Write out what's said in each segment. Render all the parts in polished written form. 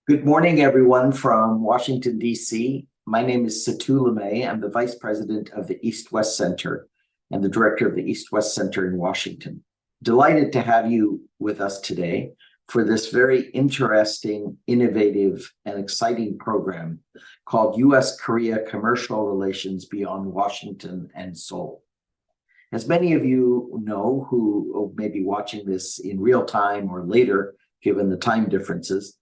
Good morning, everyone from Washington, D.C. My name is Satu Lemay. I'm the Vice President of the East-West Center and the Director of the East-West Center in Washington. Delighted to have you with us today for this very interesting, innovative, and exciting program called U.S.-Korea Commercial Relations Beyond Washington and Seoul. As many of you know who may be watching this in real time or later, given the time differences,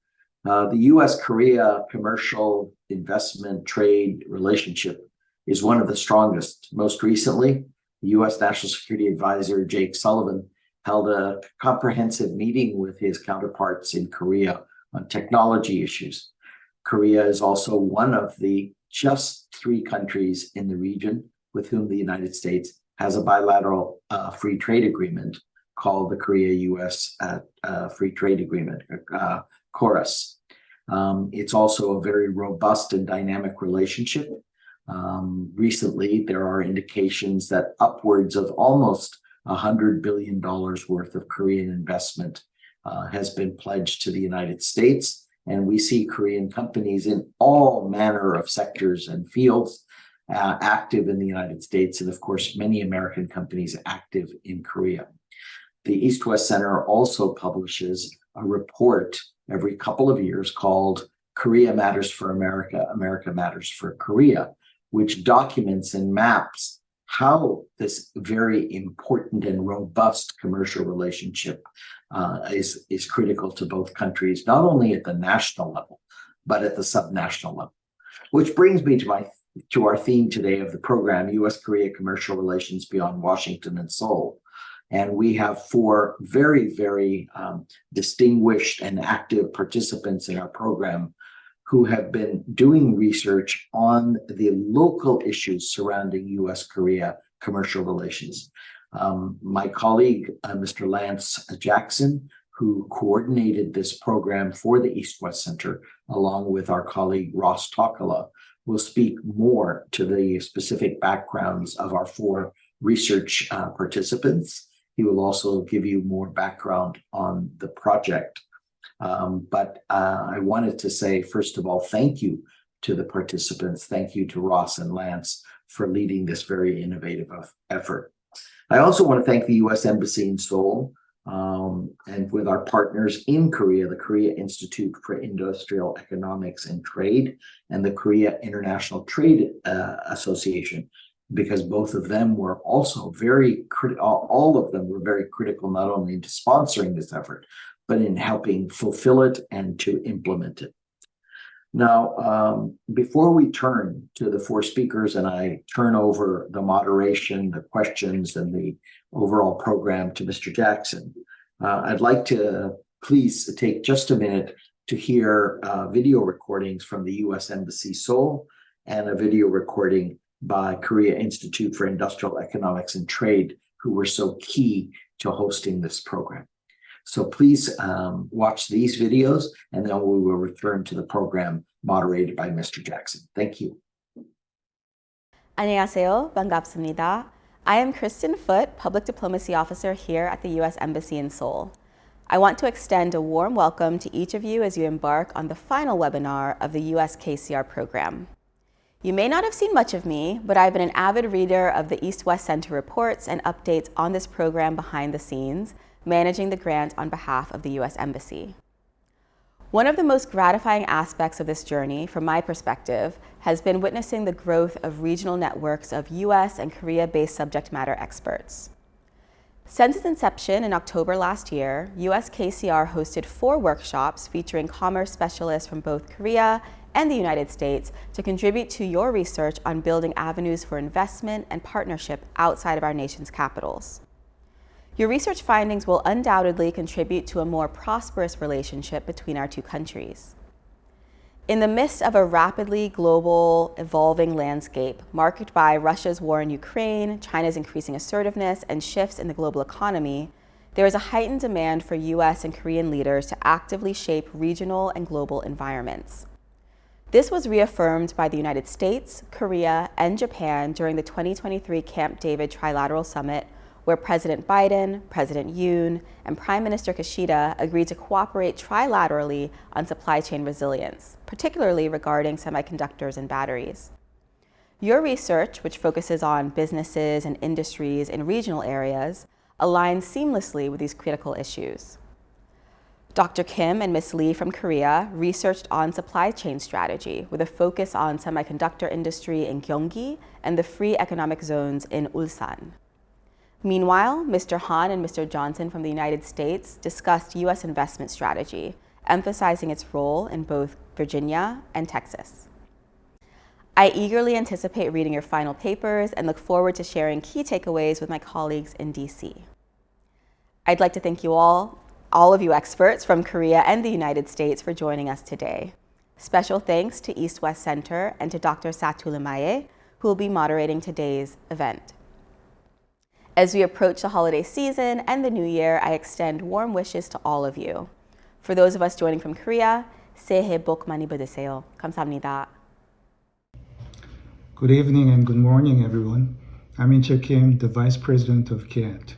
the U.S.-Korea commercial investment trade relationship is one of the strongest. Most recently, the U.S. National Security Advisor Jake Sullivan held a comprehensive meeting with his counterparts in Korea on technology issues. Korea is also one of the just 3 countries in the region with whom the United States has a bilateral free trade agreement called the Korea-U.S. Free Trade Agreement, KORUS. It's also a very robust and dynamic relationship. Recently, there are indications that upwards of almost $100 billion worth of Korean investment has been pledged to the United States. And we see Korean companies in all manner of sectors and fields active in the United States, and of course, many American companies active in Korea. The East-West Center also publishes a report every couple of years called Korea Matters for America, America Matters for Korea, which documents and maps how this very important and robust commercial relationship is critical to both countries, not only at the national level, but at the subnational level. Which brings me to our theme today of the program, U.S.-Korea Commercial Relations Beyond Washington and Seoul. And we have 4 very, very distinguished and active participants in our program who have been doing research on the local issues surrounding U.S.-Korea commercial relations. My colleague, Mr. Lance Jackson, who coordinated this program for the East-West Center, along with our colleague Ross Takala, will speak more to the specific backgrounds of our 4 research participants. He will also give you more background on the project. But I wanted to say, first of all, thank you to the participants. Thank you to Ross and Lance for leading this very innovative effort. I also want to thank the U.S. Embassy in Seoul and with our partners in Korea, the Korea Institute for Industrial Economics and Trade and the Korea International Trade Association, because both of them were also very critical, all of them were very critical, not only into sponsoring this effort, but in helping fulfill it and to implement it. Now, before we turn to the 4 speakers and I turn over the moderation, the questions, and the overall program to Mr. Jackson, I'd like to please take just a minute to hear video recordings from the U.S. Embassy Seoul and a video recording by Korea Institute for Industrial Economics and Trade, who were so key to hosting this program. So please watch these videos, and then we will return to the program moderated by Mr. Jackson. Thank you. 안녕하세요. 반갑습니다. I am Kristen Foote, Public Diplomacy Officer here at the U.S. Embassy in Seoul. I want to extend a warm welcome to each of you as you embark on the final webinar of the USKCR program. You may not have seen much of me, but I've been an avid reader of the East-West Center reports and updates on this program behind the scenes, managing the grant on behalf of the U.S. Embassy. One of the most gratifying aspects of this journey, from my perspective, has been witnessing the growth of regional networks of U.S. and Korea-based subject matter experts. Since its inception in October last year, USKCR hosted 4 workshops featuring commerce specialists from both Korea and the United States to contribute to your research on building avenues for investment and partnership outside of our nation's capitals. Your research findings will undoubtedly contribute to a more prosperous relationship between our 2 countries. In the midst of a rapidly global, evolving landscape marked by Russia's war in Ukraine, China's increasing assertiveness, and shifts in the global economy, there is a heightened demand for U.S. and Korean leaders to actively shape regional and global environments. This was reaffirmed by the United States, Korea, and Japan during the 2023 Camp David Trilateral Summit, where President Biden, President Yoon, and Prime Minister Kishida agreed to cooperate trilaterally on supply chain resilience, particularly regarding semiconductors and batteries. Your research, which focuses on businesses and industries in regional areas, aligns seamlessly with these critical issues. Dr. Kim and Ms. Lee from Korea researched on supply chain strategy with a focus on semiconductor industry in Gyeonggi and the free economic zones in Ulsan. Meanwhile, Mr. Han and Mr. Johnson from the United States discussed U.S. investment strategy, emphasizing its role in both Virginia and Texas. I eagerly anticipate reading your final papers and look forward to sharing key takeaways with my colleagues in DC. I'd like to thank you all of you experts from Korea and the United States for joining us today. Special thanks to East-West Center and to Dr. Satulamaye, who will be moderating today's event. As we approach the holiday season and the new year, I extend warm wishes to all of you. For those of us joining from Korea, 새해 복 많이 받으세요. 감사합니다. Good evening and good morning, everyone. I'm In Kim, the Vice President of KIET.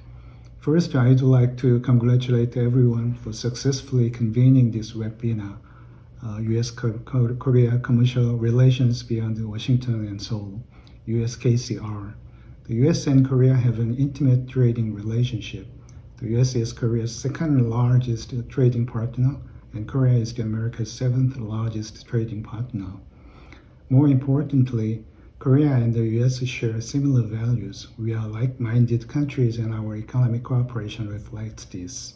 First, I'd like to congratulate everyone for successfully convening this webinar, U.S.-Korea Commercial Relations Beyond Washington and Seoul, USKCR. The U.S. and Korea have an intimate trading relationship. The U.S. is Korea's second largest trading partner, and Korea is America's seventh largest trading partner. More importantly, Korea and the U.S. share similar values. We are like-minded countries and our economic cooperation reflects this.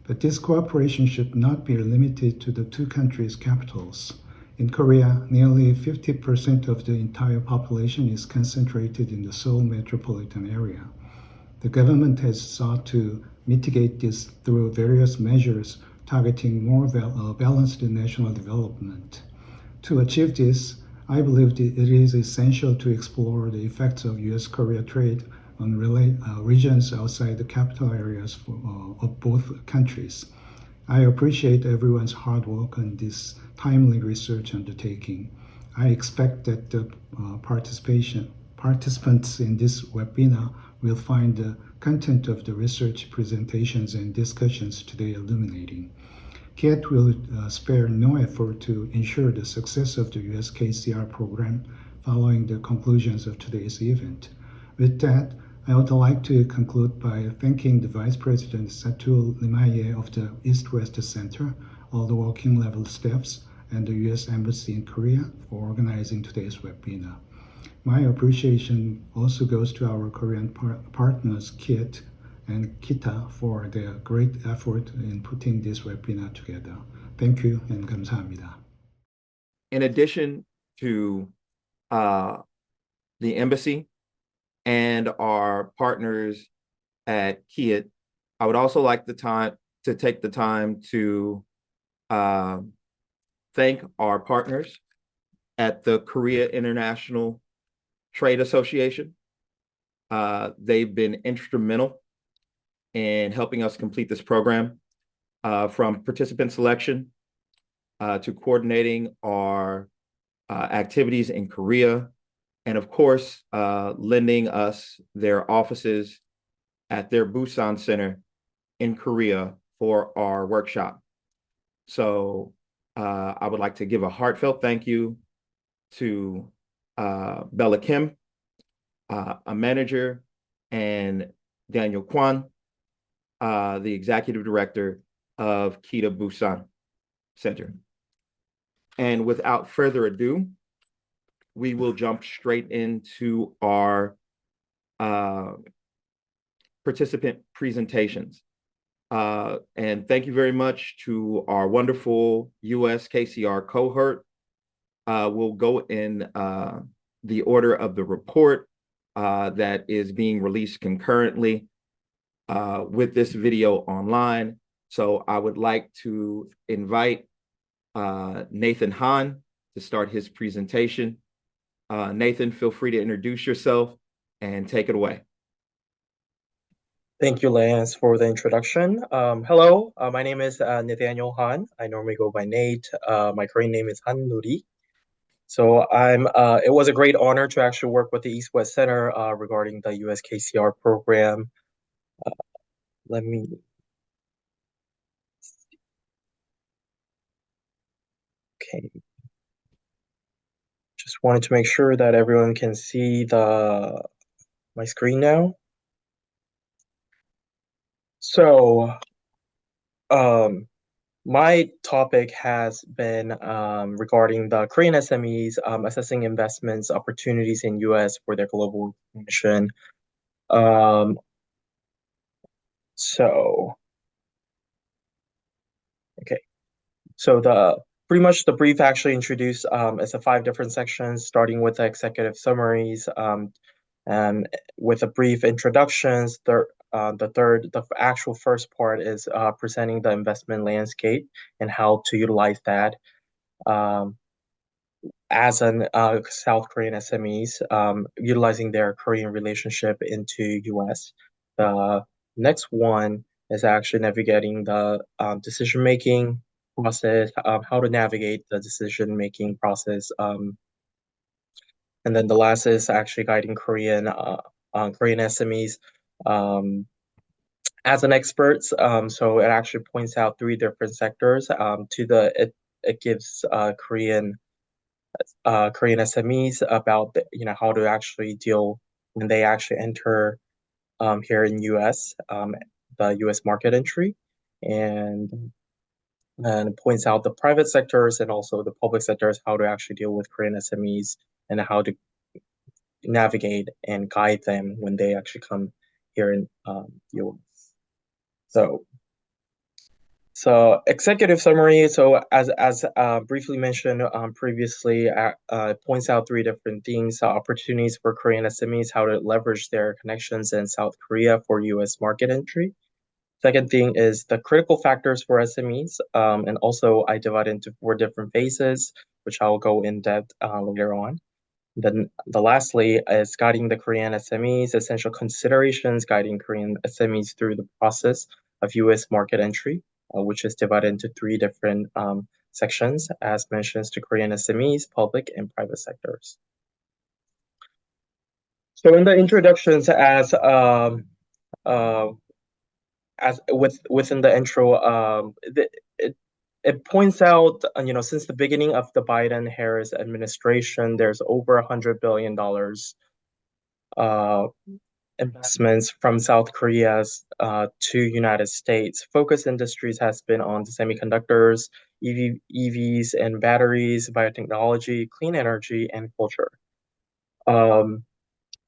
But this cooperation should not be limited to the two countries' capitals. In Korea, nearly 50% of the entire population is concentrated in the Seoul metropolitan area. The government has sought to mitigate this through various measures targeting more balanced national development. To achieve this, I believe it is essential to explore the effects of U.S.-Korea trade on regions outside the capital areas of both countries. I appreciate everyone's hard work on this timely research undertaking. I expect that the participants in this webinar will find the content of the research presentations and discussions today illuminating. KIET will spare no effort to ensure the success of the USKCR program following the conclusions of today's event. With that, I would like to conclude by thanking the Vice President Satulamaye of the East-West Center, all the working level staffs, and the U.S. Embassy in Korea for organizing today's webinar. My appreciation also goes to our Korean partners, KIET and KITA, for their great effort in putting this webinar together. Thank you and 감사합니다. In addition to the embassy and our partners at KIET, I would also like to take the time to thank our partners at the Korea International Trade Association. They've been instrumental in helping us complete this program, from participant selection to coordinating our activities in Korea, and of course, lending us their offices at their Busan Center in Korea for our workshop. So I would like to give a heartfelt thank you to Bella Kim, a manager, and Daniel Kwan, the executive director of KIET Busan Center. And without further ado, we will jump straight into our participant presentations. And thank you very much to our wonderful USKCR cohort. We'll go in the order of the report that is being released concurrently with this video online. So I would like to invite Nathan Han to start his presentation. Nathan, feel free to introduce yourself and take it away. Thank you, Lance, for the introduction. Hello, my name is Nathaniel Han. I normally go by Nate. My Korean name is Han Nuri. So it was a great honor to actually work with the East-West Center regarding the USKCR program. Let me. Okay. Just wanted to make sure that everyone can see my screen now. So, my topic has been regarding the Korean SMEs assessing investments opportunities in US for their global expansion. Um, so, okay. So pretty much the brief actually introduced it's a 5 different sections, starting with the executive summaries, and with a brief introductions. The actual first part is presenting the investment landscape and how to utilize that as an South Korean SMEs, utilizing their Korean relationship into US. The next one is actually navigating the decision-making process, how to navigate the decision-making process. And then the last is actually guiding Korean SMEs as an expert. So it actually points out 3 different sectors. It gives Korean SMEs about how to actually deal when they actually enter here in US, the US market entry, and points out the private sectors and also the public sectors, how to actually deal with Korean SMEs and how to navigate and guide them when they actually come here in US. So executive summary. So as briefly mentioned previously, points out 3 different things: opportunities for Korean SMEs, how to leverage their connections in South Korea for U.S. market entry. Second thing is the critical factors for SMEs, and also I divide into 4 different phases, which I'll go in depth later on. Then the lastly is guiding the Korean SMEs, essential considerations guiding Korean SMEs through the process of U.S. market entry, which is divided into 3 different sections, as mentioned, to Korean SMEs, public and private sectors. So in the introductions, within the intro, it points out, since the beginning of the Biden-Harris administration, there's over $100 billion investments from South Korea to United States. Focus industries has been on the semiconductors, EVs and batteries, biotechnology, clean energy, and culture.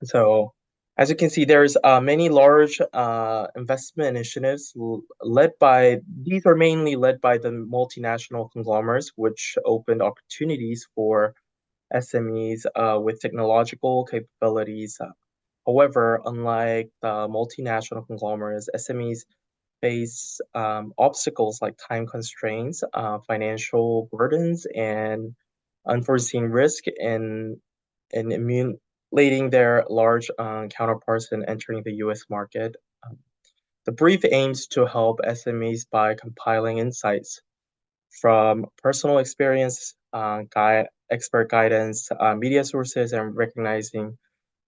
So as you can see, there's many large investment initiatives these are mainly led by the multinational conglomerates, which opened opportunities for SMEs with technological capabilities. However, unlike the multinational conglomerates, SMEs face obstacles like time constraints, financial burdens, and unforeseen risk in emulating their large counterparts in entering the US market. The brief aims to help SMEs by compiling insights from personal experience, expert guidance, media sources, and recognizing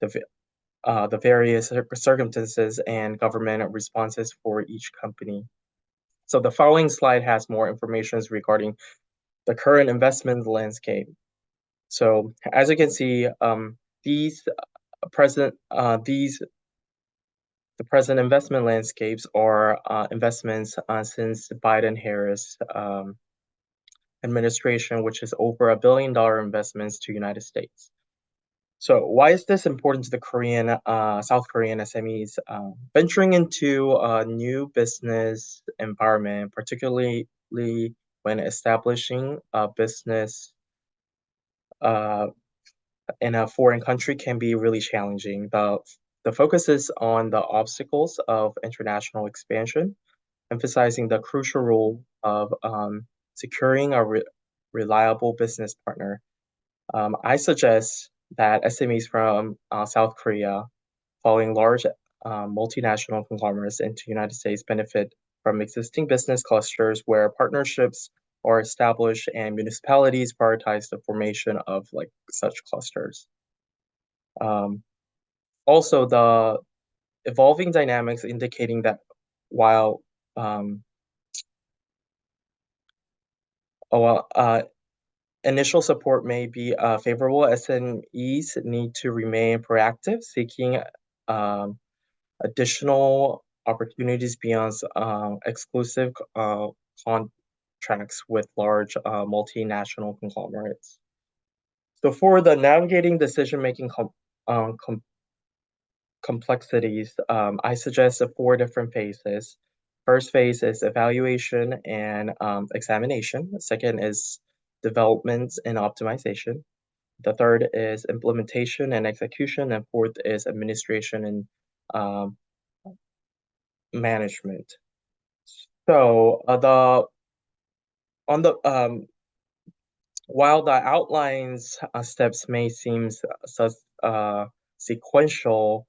the various circumstances and government responses for each company. So the following slide has more information regarding the current investment landscape. So as you can see, the present investment landscapes are investments since the Biden-Harris administration, which is over $1 billion investments to United States. So why is this important to the South Korean SMEs? Venturing into a new business environment, particularly when establishing a business in a foreign country, can be really challenging. The focus is on the obstacles of international expansion, emphasizing the crucial role of securing a reliable business partner. I suggest that SMEs from South Korea, following large multinational conglomerates into United States, benefit from existing business clusters where partnerships are established and municipalities prioritize the formation of such clusters. Also, evolving dynamics indicating that while initial support may be favorable, SMEs need to remain proactive, seeking additional opportunities beyond exclusive contracts with large multinational conglomerates. So for the navigating decision-making complexities, I suggest 4 different phases. First phase is evaluation and examination. The second is development and optimization. The third is implementation and execution, and fourth is administration and management. So while the outlines steps may seem sequential,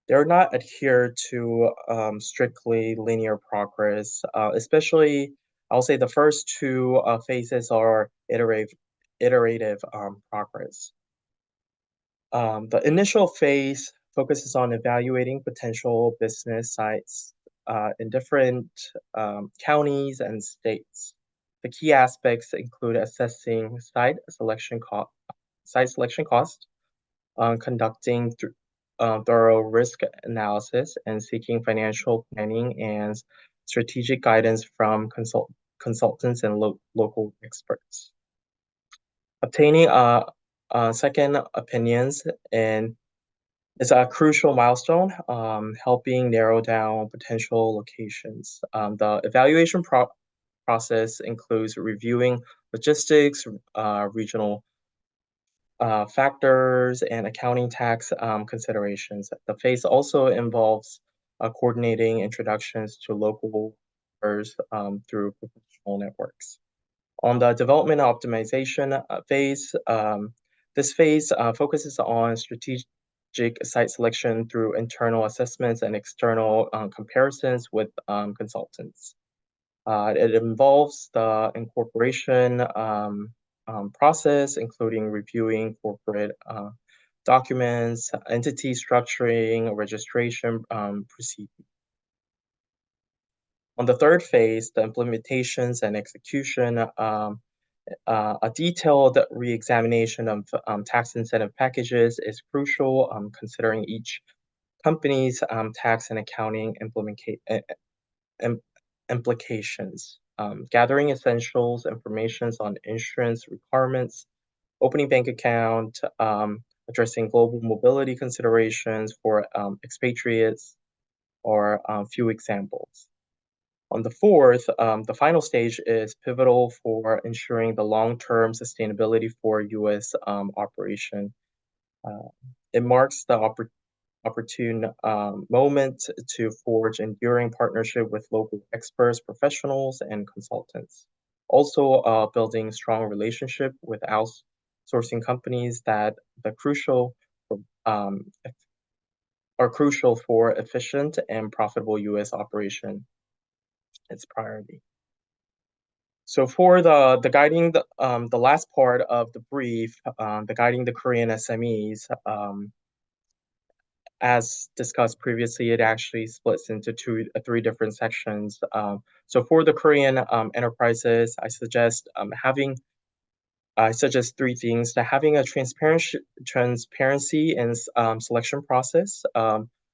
they're not adhered to strictly linear progress. Especially, I'll say the first 2 phases are iterative progress. The initial phase focuses on evaluating potential business sites in different counties and states. The key aspects include assessing site selection cost, conducting thorough risk analysis, and seeking financial planning and strategic guidance from consultants and local experts. Obtaining second opinions is a crucial milestone, helping narrow down potential locations. The evaluation process includes reviewing logistics, regional factors, and accounting tax considerations. The phase also involves coordinating introductions to local through professional networks. On the development optimization phase, this phase focuses on strategic site selection through internal assessments and external comparisons with consultants. It involves the incorporation process, including reviewing corporate documents, entity structuring, registration procedures. On the third phase, the implementations and execution, a detailed re-examination of tax incentive packages is crucial, considering each company's tax and accounting implications. Gathering essentials, information on insurance requirements, opening bank account, addressing global mobility considerations for expatriates, are few examples. On the fourth, the final stage is pivotal for ensuring the long-term sustainability for U.S. operation. It marks the opportune moment to forge enduring partnership with local experts, professionals, and consultants. Also, building strong relationship with outsourcing companies that are crucial for efficient and profitable U.S. operation. Its priority. So for the guiding the last part of the brief, the guiding the Korean SMEs, as discussed previously, it actually splits into 3 different sections. So for the Korean enterprises, I suggest 3 things: to having a transparency and selection process.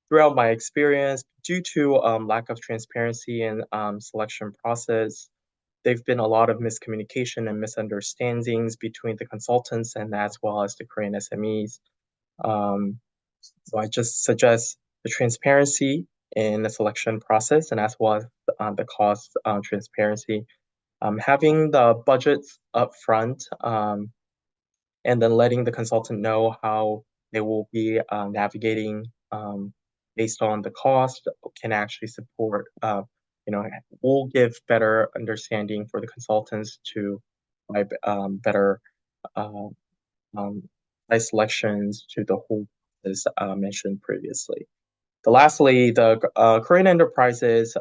Throughout my experience, due to lack of transparency and selection process, there've been a lot of miscommunication and misunderstandings between the consultants and as well as the Korean SMEs. So I just suggest the transparency in the selection process and as well as the cost transparency. Having the budgets up front and then letting the consultant know how they will be navigating based on the cost can actually support, will give better understanding for the consultants to provide better price selections to the whole as mentioned previously. Lastly, the Korean enterprises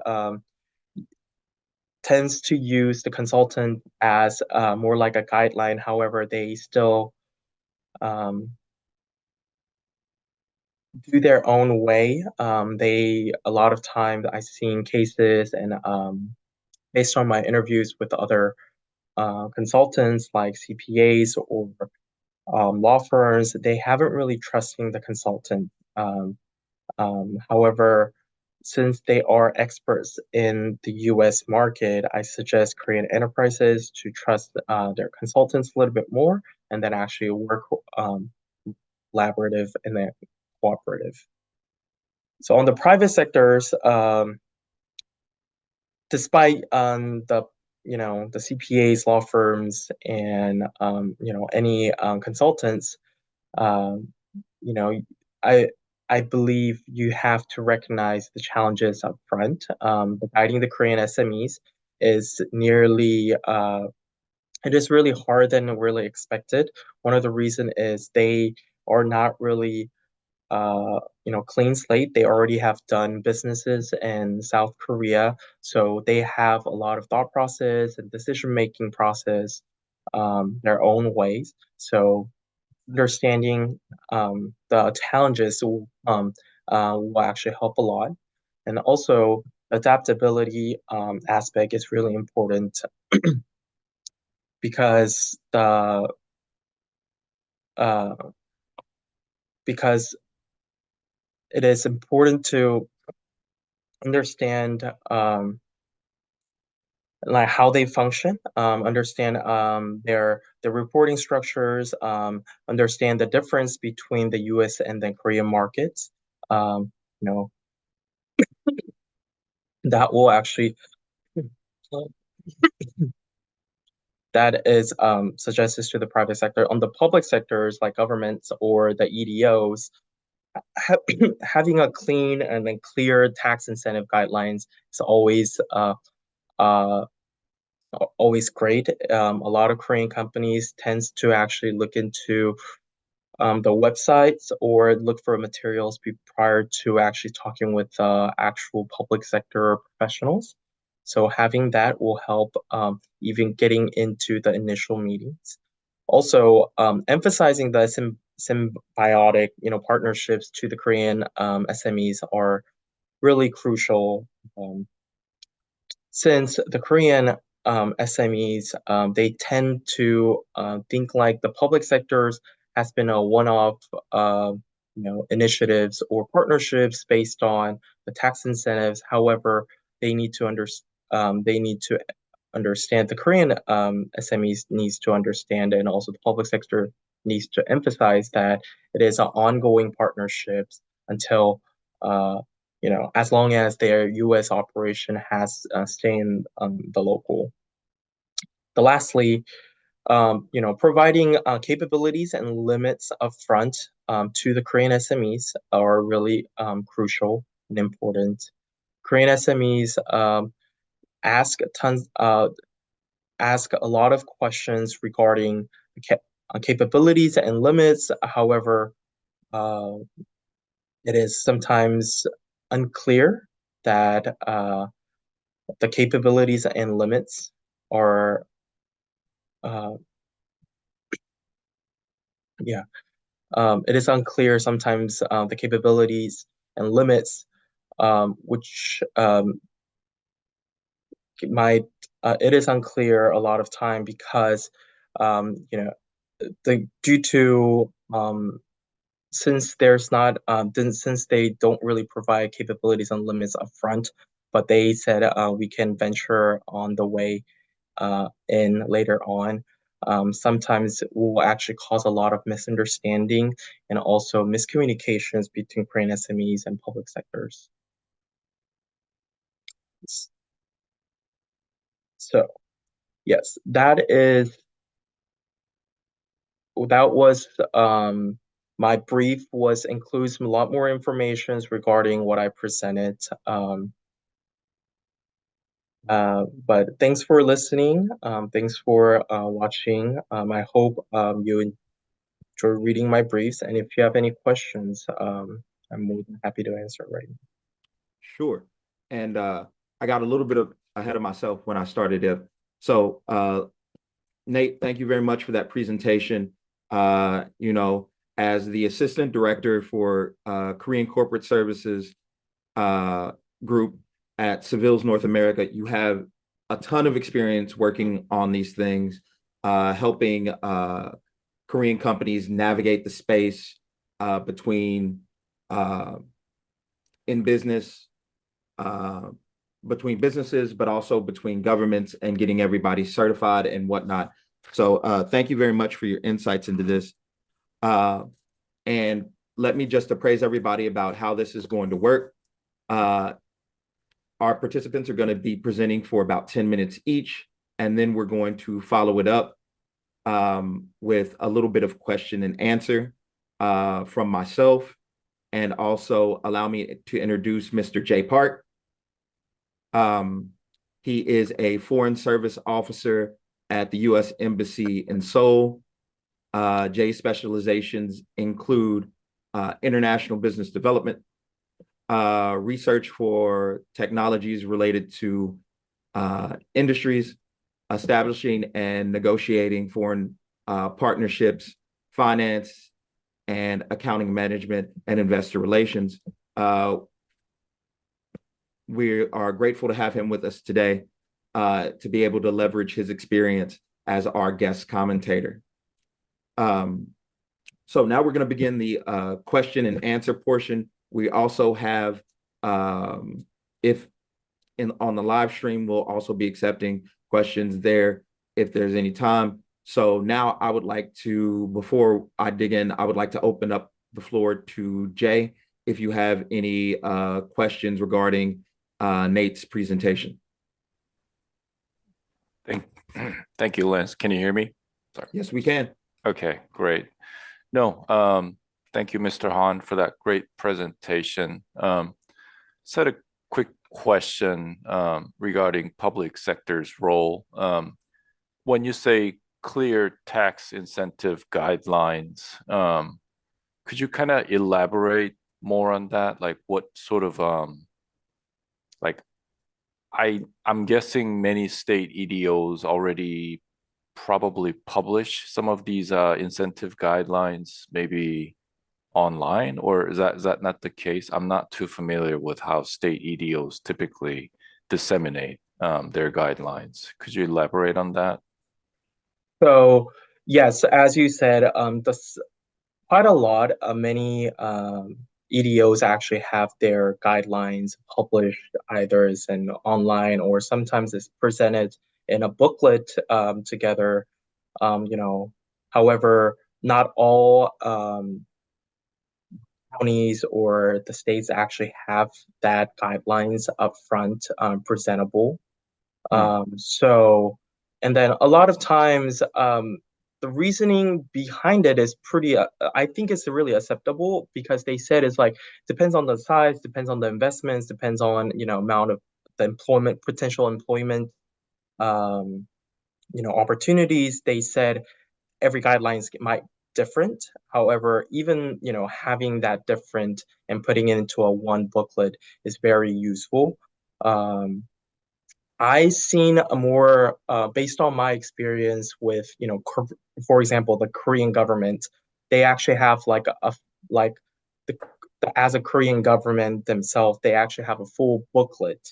tends to use the consultant as more like a guideline. However, they still do their own way. A lot of times I've seen cases and based on my interviews with other consultants like CPAs or law firms, they haven't really trusting the consultant. However, since they are experts in the US market, I suggest Korean enterprises to trust their consultants a little bit more and then actually work collaborative and then cooperative. So on the private sectors, despite the CPAs, law firms, and any consultants, um, you know, I I believe you have to recognize the challenges up front. Guiding the Korean SMEs is it is really hard than really expected. One of the reason is they are not really clean slate. They already have done businesses in South Korea, so they have a lot of thought process and decision-making process, their own ways. So understanding the challenges will actually help a lot. And also adaptability aspect is really important because the uh, because it is important to understand like how they function, understand their reporting structures, understand the difference between the U.S. and the Korean markets. You know, that will actually that is suggested to the private sector. On the public sectors like governments or the EDOs, ha having a clean and then clear tax incentive guidelines is uh, always great. A lot of Korean companies tends to actually look into the websites or look for materials prior to actually talking with actual public sector professionals. So having that will help even getting into the initial meetings. Also, emphasizing the symbiotic, partnerships to the Korean SMEs are really crucial. Since the Korean SMEs, they tend to think like the public sectors has been a one-off, initiatives or partnerships based on the tax incentives. However, they need to understand the Korean SMEs needs to understand, and also the public sector needs to emphasize that it is an ongoing partnerships until as long as their U.S. operation has stayed in the local. Lastly, providing capabilities and limits upfront to the Korean SMEs are really crucial and important. Korean SMEs ask tons, ask a lot of questions regarding capabilities and limits. However, uh, it is sometimes unclear that the capabilities and limits are uh, yeah it is unclear sometimes the capabilities and limits which might it is unclear a lot of time because due to since there's not since they don't really provide capabilities and limits upfront, but they said we can venture on the way in later on. Sometimes it will actually cause a lot of misunderstanding and also miscommunications between Korean SMEs and public sectors. So yes, that was my brief was includes a lot more information regarding what I presented. But thanks for listening. Thanks for watching. I hope you enjoy reading my briefs. And if you have any questions, I'm more than happy to answer right now. Sure. And I got a little bit ahead of myself when I started it. So Nate, thank you very much for that presentation. as the Assistant Director for Korean Corporate Services Group at Seville's North America, you have a ton of experience working on these things, helping Korean companies navigate the space between in business, between businesses, but also between governments and getting everybody certified and whatnot. So thank you very much for your insights into this. And let me just appraise everybody about how this is going to work. Our participants are going to be presenting for about 10 minutes each, and then we're going to follow it up with a little bit of question and answer from myself, and also allow me to introduce Mr. Jay Park. He is a Foreign Service Officer at the U.S. Embassy in Seoul. Jay's specializations include international business development, research for technologies related to industries, establishing and negotiating foreign partnerships, finance and accounting management, and investor relations. We are grateful to have him with us today to be able to leverage his experience as our guest commentator. So now we're going to begin the question and answer portion. We also have, on the live stream, we'll also be accepting questions there if there's any time. So now I would like to, before I dig in, I would like to open up the floor to Jay, if you have any questions regarding Nate's presentation. Thank you, Lance. Can you hear me? Sorry. Yes, we can. Okay, great. No, thank you, Mr. Han, for that great presentation. Just had a quick question regarding public sector's role. When you say clear tax incentive guidelines, could you kind of elaborate more on that? Like what sort of like I'm guessing many state EDOs already probably publish some of these incentive guidelines maybe online, or is that not the case? I'm not too familiar with how state EDOs typically disseminate their guidelines. Could you elaborate on that? So yes, as you said, quite a lot, many EDOs actually have their guidelines published either as an online or sometimes it's presented in a booklet together. However, not all counties or the states actually have that guidelines up front presentable. And then a lot of times the reasoning behind it is pretty, I think it's really acceptable, because they said it's like, depends on the size, depends on the investments, depends on, amount of the potential employment, opportunities. They said every guidelines might different. However, even, having that different and putting it into a one booklet is very useful. I've seen a more, based on my experience with, for example, the Korean government, they actually have as a Korean government themselves, they actually have a full booklet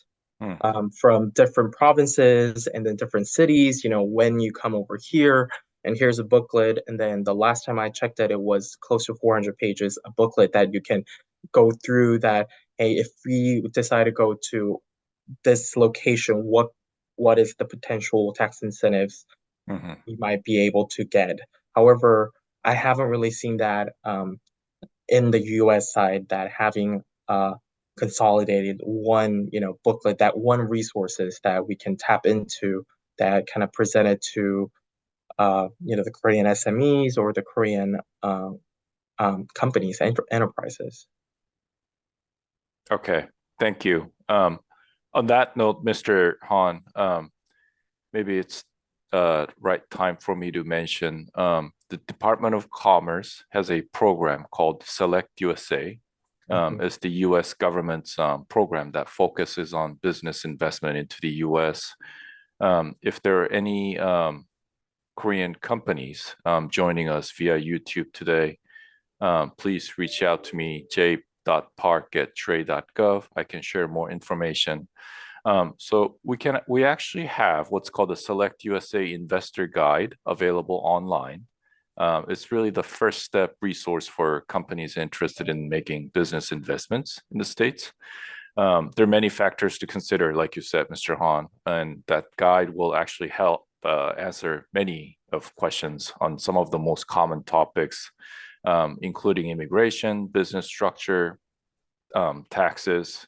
from different provinces and then different cities, when you come over here, and here's a booklet. And then the last time I checked it was close to 400 pages, a booklet that you can go through that, hey, if we decide to go to this location, what is the potential tax incentives we might be able to get. However, I haven't really seen that in the US side, that having consolidated one booklet, that one resources that we can tap into, that kind of presented to the Korean SMEs or the Korean companies and enterprises. Okay, thank you. On that note, Mr. Han, maybe it's right time for me to mention the Department of Commerce has a program called Select USA. It's the U.S. government's program that focuses on business investment into the U.S. If there are any Korean companies joining us via YouTube today, please reach out to me, j.park@trade.gov. I can share more information. So we actually have what's called a Select USA Investor Guide available online. It's really the first step resource for companies interested in making business investments in the States. There are many factors to consider, like you said, Mr. Han, and that guide will actually help answer many of questions on some of the most common topics, including immigration, business structure, taxes,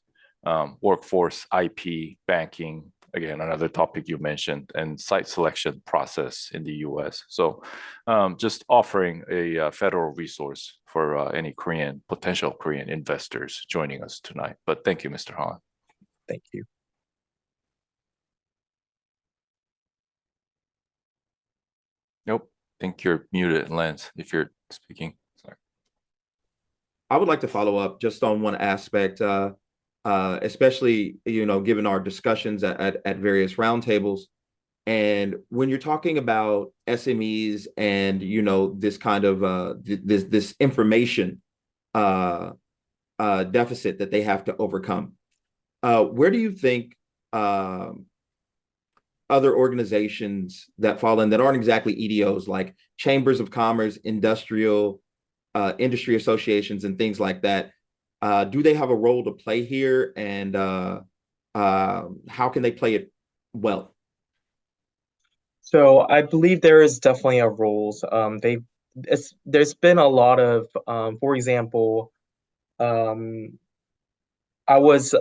workforce, IP, banking, again, another topic you mentioned, and site selection process in the US. So just offering a federal resource for any potential Korean investors joining us tonight. But thank you, Mr. Han. Thank you. Nope, I think you're muted, Lance, if you're speaking. Sorry. I would like to follow up just on one aspect, especially, given our discussions at various roundtables. And when you're talking about SMEs and, this kind of this information deficit that they have to overcome, where do you think other organizations that fall in that aren't exactly EDOs, like chambers of commerce, industry associations, and things like that, do they have a role to play here, and how can they play it well? So I believe there is definitely a rules. There's been a lot of, for example, I was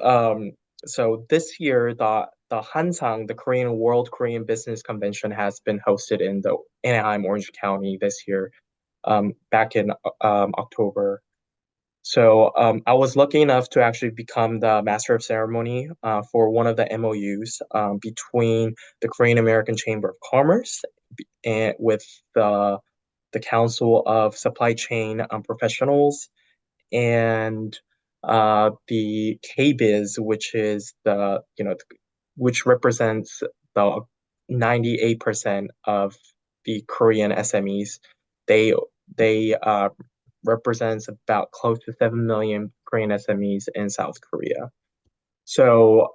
so this year the Hansang, the World Korean Business Convention, has been hosted in the Anaheim, Orange County this year, back in October. So I was lucky enough to actually become the master of ceremony for one of the MOUs between the Korean American Chamber of Commerce and with the Council of Supply Chain Professionals and the KBIZ, which is which represents the 98% of the Korean SMEs. They represents about close to 7 million Korean SMEs in South Korea. So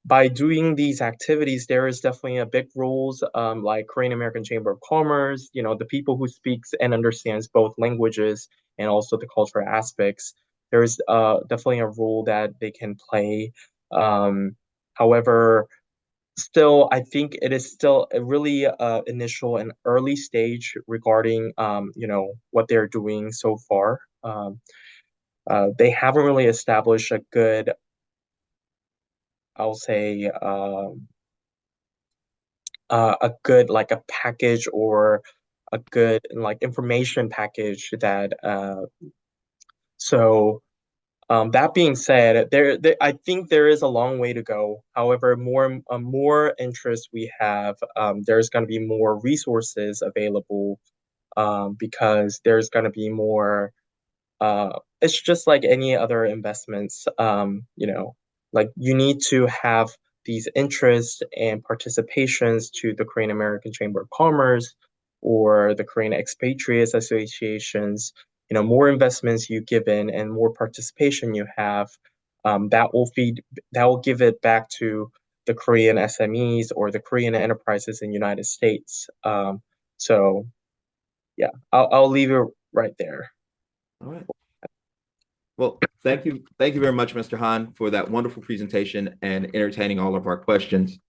by doing these activities, there is definitely a big roles, like Korean American Chamber of Commerce, the people who speaks and understands both languages and also the cultural aspects. There is definitely a role that they can play. However, still, I think it is still a really initial and early stage regarding what they're doing so far. They haven't really established a good, I'll say, a good like a package or a good like information package that. So that being said, I think there is a long way to go. However, more interest we have, there's going to be more resources available, because there's going to be more. It's just like any other investments. Like you need to have these interests and participations to the Korean American Chamber of Commerce or the Korean Expatriates Associations. More investments you give in and more participation you have, that will give it back to the Korean SMEs or the Korean enterprises in the United States. So yeah, I'll leave it right there. All right. Well, thank you very much, Mr. Han, for that wonderful presentation and entertaining all of our questions.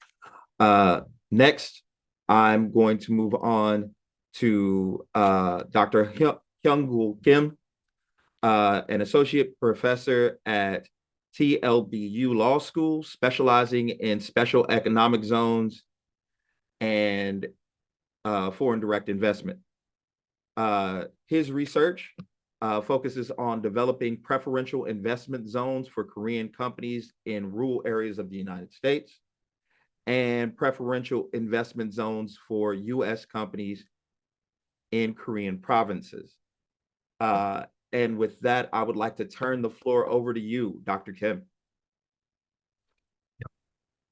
Next, I'm going to move on to Dr. Hyung-Gul Kim, an associate professor at TLBU Law School, specializing in special economic zones and foreign direct investment. His research focuses on developing preferential investment zones for Korean companies in rural areas of the United States and preferential investment zones for U.S. companies in Korean provinces. And with that, I would like to turn the floor over to you, Dr. Kim.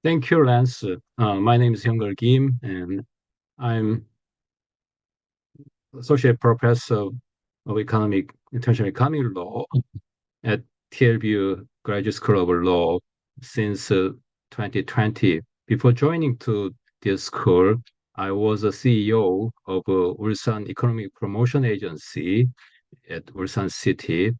Thank you, Lance. My name is Hyung-Gul Kim, and I'm Associate Professor of Economic international economic law at TLBU Graduate School of Law since 2020. Before joining to this school, I was a CEO of Ulsan Economic Promotion Agency at Ulsan City.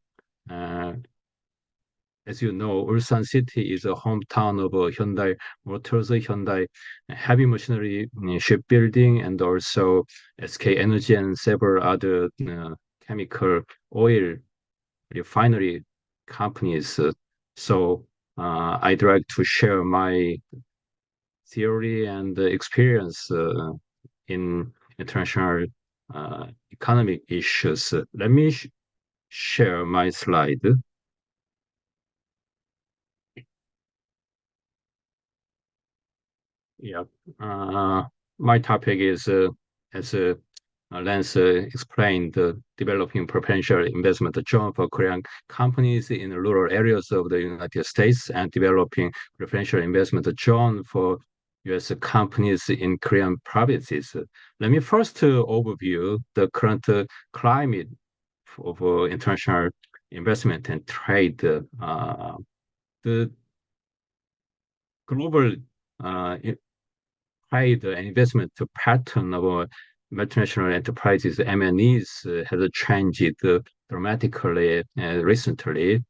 As you know, Ulsan City is a hometown of Hyundai Motors, Hyundai Heavy Machinery Shipbuilding, and also SK Energy and several other chemical oil refinery companies. So I'd like to share my theory and experience in international economic issues. Let me share my slide. Yeah. My topic is, as Lance explained, developing potential investment zone for Korean companies in rural areas of the United States and developing preferential investment zone for U.S. companies in Korean provinces. Let me first overview the current climate of international investment and trade. The global trade and investment pattern of multinational enterprises, M&Es, has changed dramatically recently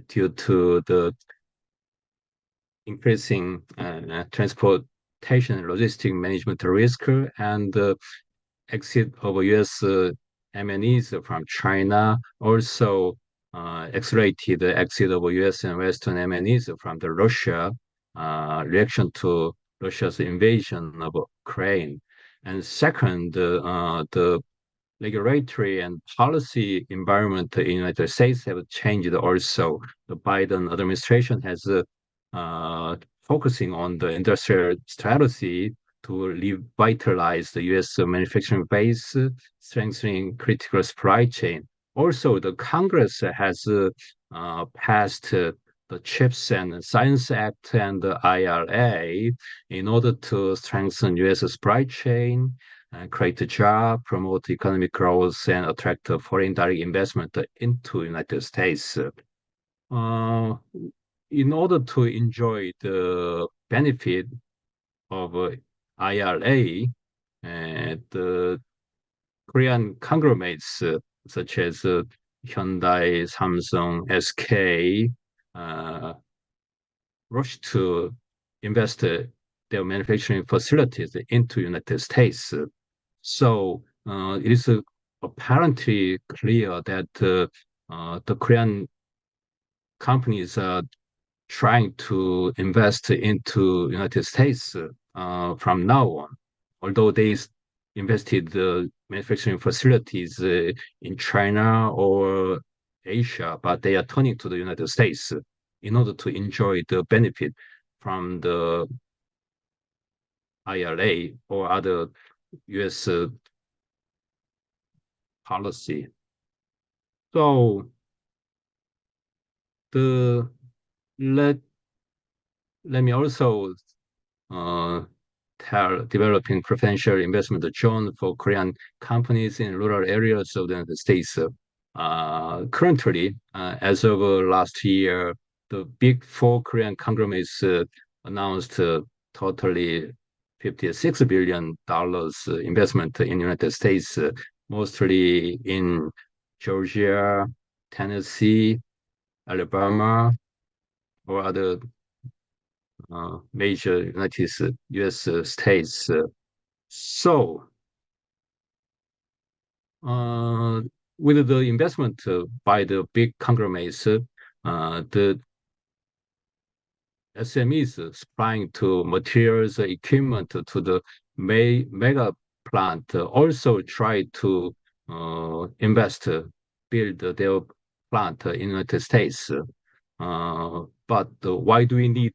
due to the increasing transportation and logistic management risk and exit of U.S. M&Es from China, also accelerated exit of U.S. and Western M&Es from the Russia reaction to Russia's invasion of Ukraine. And second, the regulatory and policy environment in the United States have changed also. The Biden administration has focusing on the industrial strategy to revitalize the U.S. manufacturing base, strengthening critical supply chain. Also, the Congress has passed the CHIPS and Science Act and the IRA in order to strengthen U.S. supply chain, create a job, promote economic growth, and attract foreign direct investment into United States. In order to enjoy the benefit of IRA, the Korean conglomerates such as Hyundai, Samsung, SK, rush to invest their manufacturing facilities into United States. So it is apparently clear that the Korean companies are trying to invest into United States from now on, although they invested manufacturing facilities in China or Asia, but they are turning to the United States in order to enjoy the benefit from the IRA or other U.S. policy. So let me also developing preferential investment zone for Korean companies in rural areas of the United States. Currently, as of last year, the big four Korean conglomerates announced totally $56 billion investment in the United States, mostly in Georgia, Tennessee, Alabama, or other major U.S. states. So, with the investment by the big conglomerates, the SMEs supplying to materials, equipment to the mega plant also try to invest, build their plant in the United States. But why do we need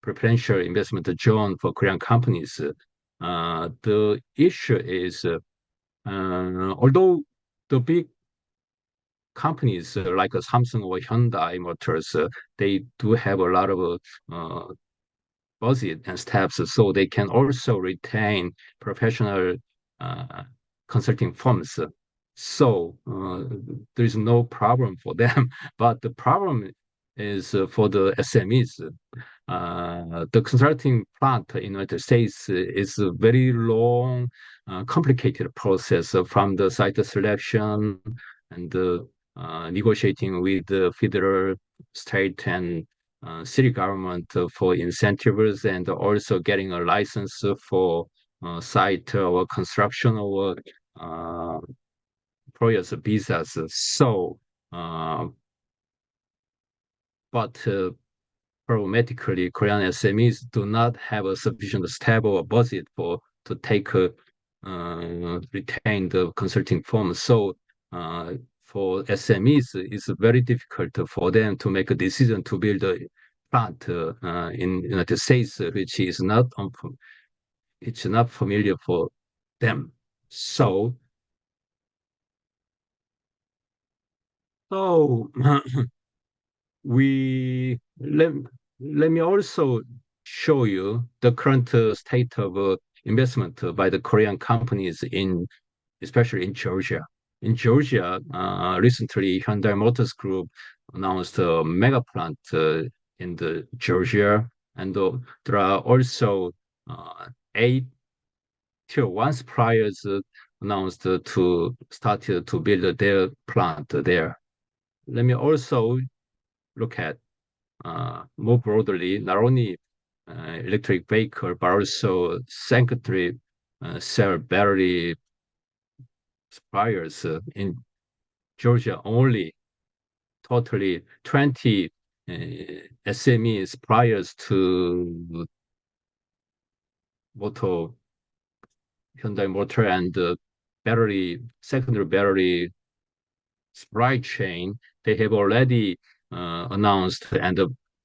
preferential investment zone for Korean companies? The issue is, although the big companies like Samsung or Hyundai Motors, they do have a lot of budget and staffs, so they can also retain professional consulting firms. So there is no problem for them. But the problem is for the SMEs. The consulting plant in the United States is a very long, complicated process from the site selection and negotiating with the federal, state, and city government for incentives, and also getting a license for site or construction or employers visas. So, but problematically, Korean SMEs do not have a sufficient stable budget to take retain the consulting firm. So for SMEs, it's very difficult for them to make a decision to build a plant in United States, which is not it's not familiar for them. So so we let me also show you the current state of investment by the Korean companies in especially in Georgia. In Georgia, recently Hyundai Motors Group announced a mega plant in the Georgia, and there are also 8 tier one suppliers announced to start to build their plant there. Let me also look at more broadly, not only electric vehicle, but also secondary cell battery suppliers in Georgia only. Totally 20 SME suppliers to motor, Hyundai Motor and secondary battery supply chain. They have already announced and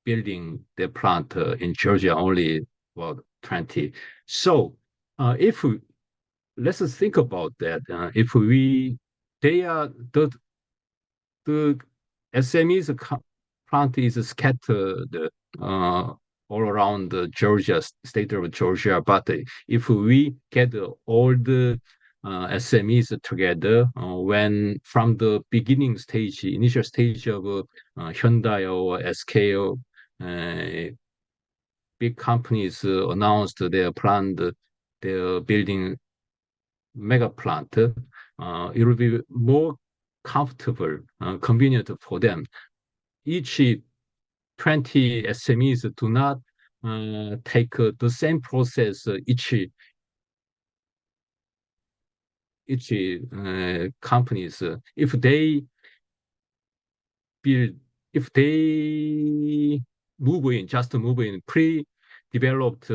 building their plant in Georgia only about 20. So if we, let's think about that. If we, they are the SME's plant is scattered all around the Georgia, state of Georgia. But if we get all the SMEs together, when from the beginning stage, initial stage of Hyundai or SK, big companies announced their plan, they're building mega plant, it will be more comfortable, convenient for them. Each 20 SMEs do not take the same process each companies. If they build, if they just move in pre-developed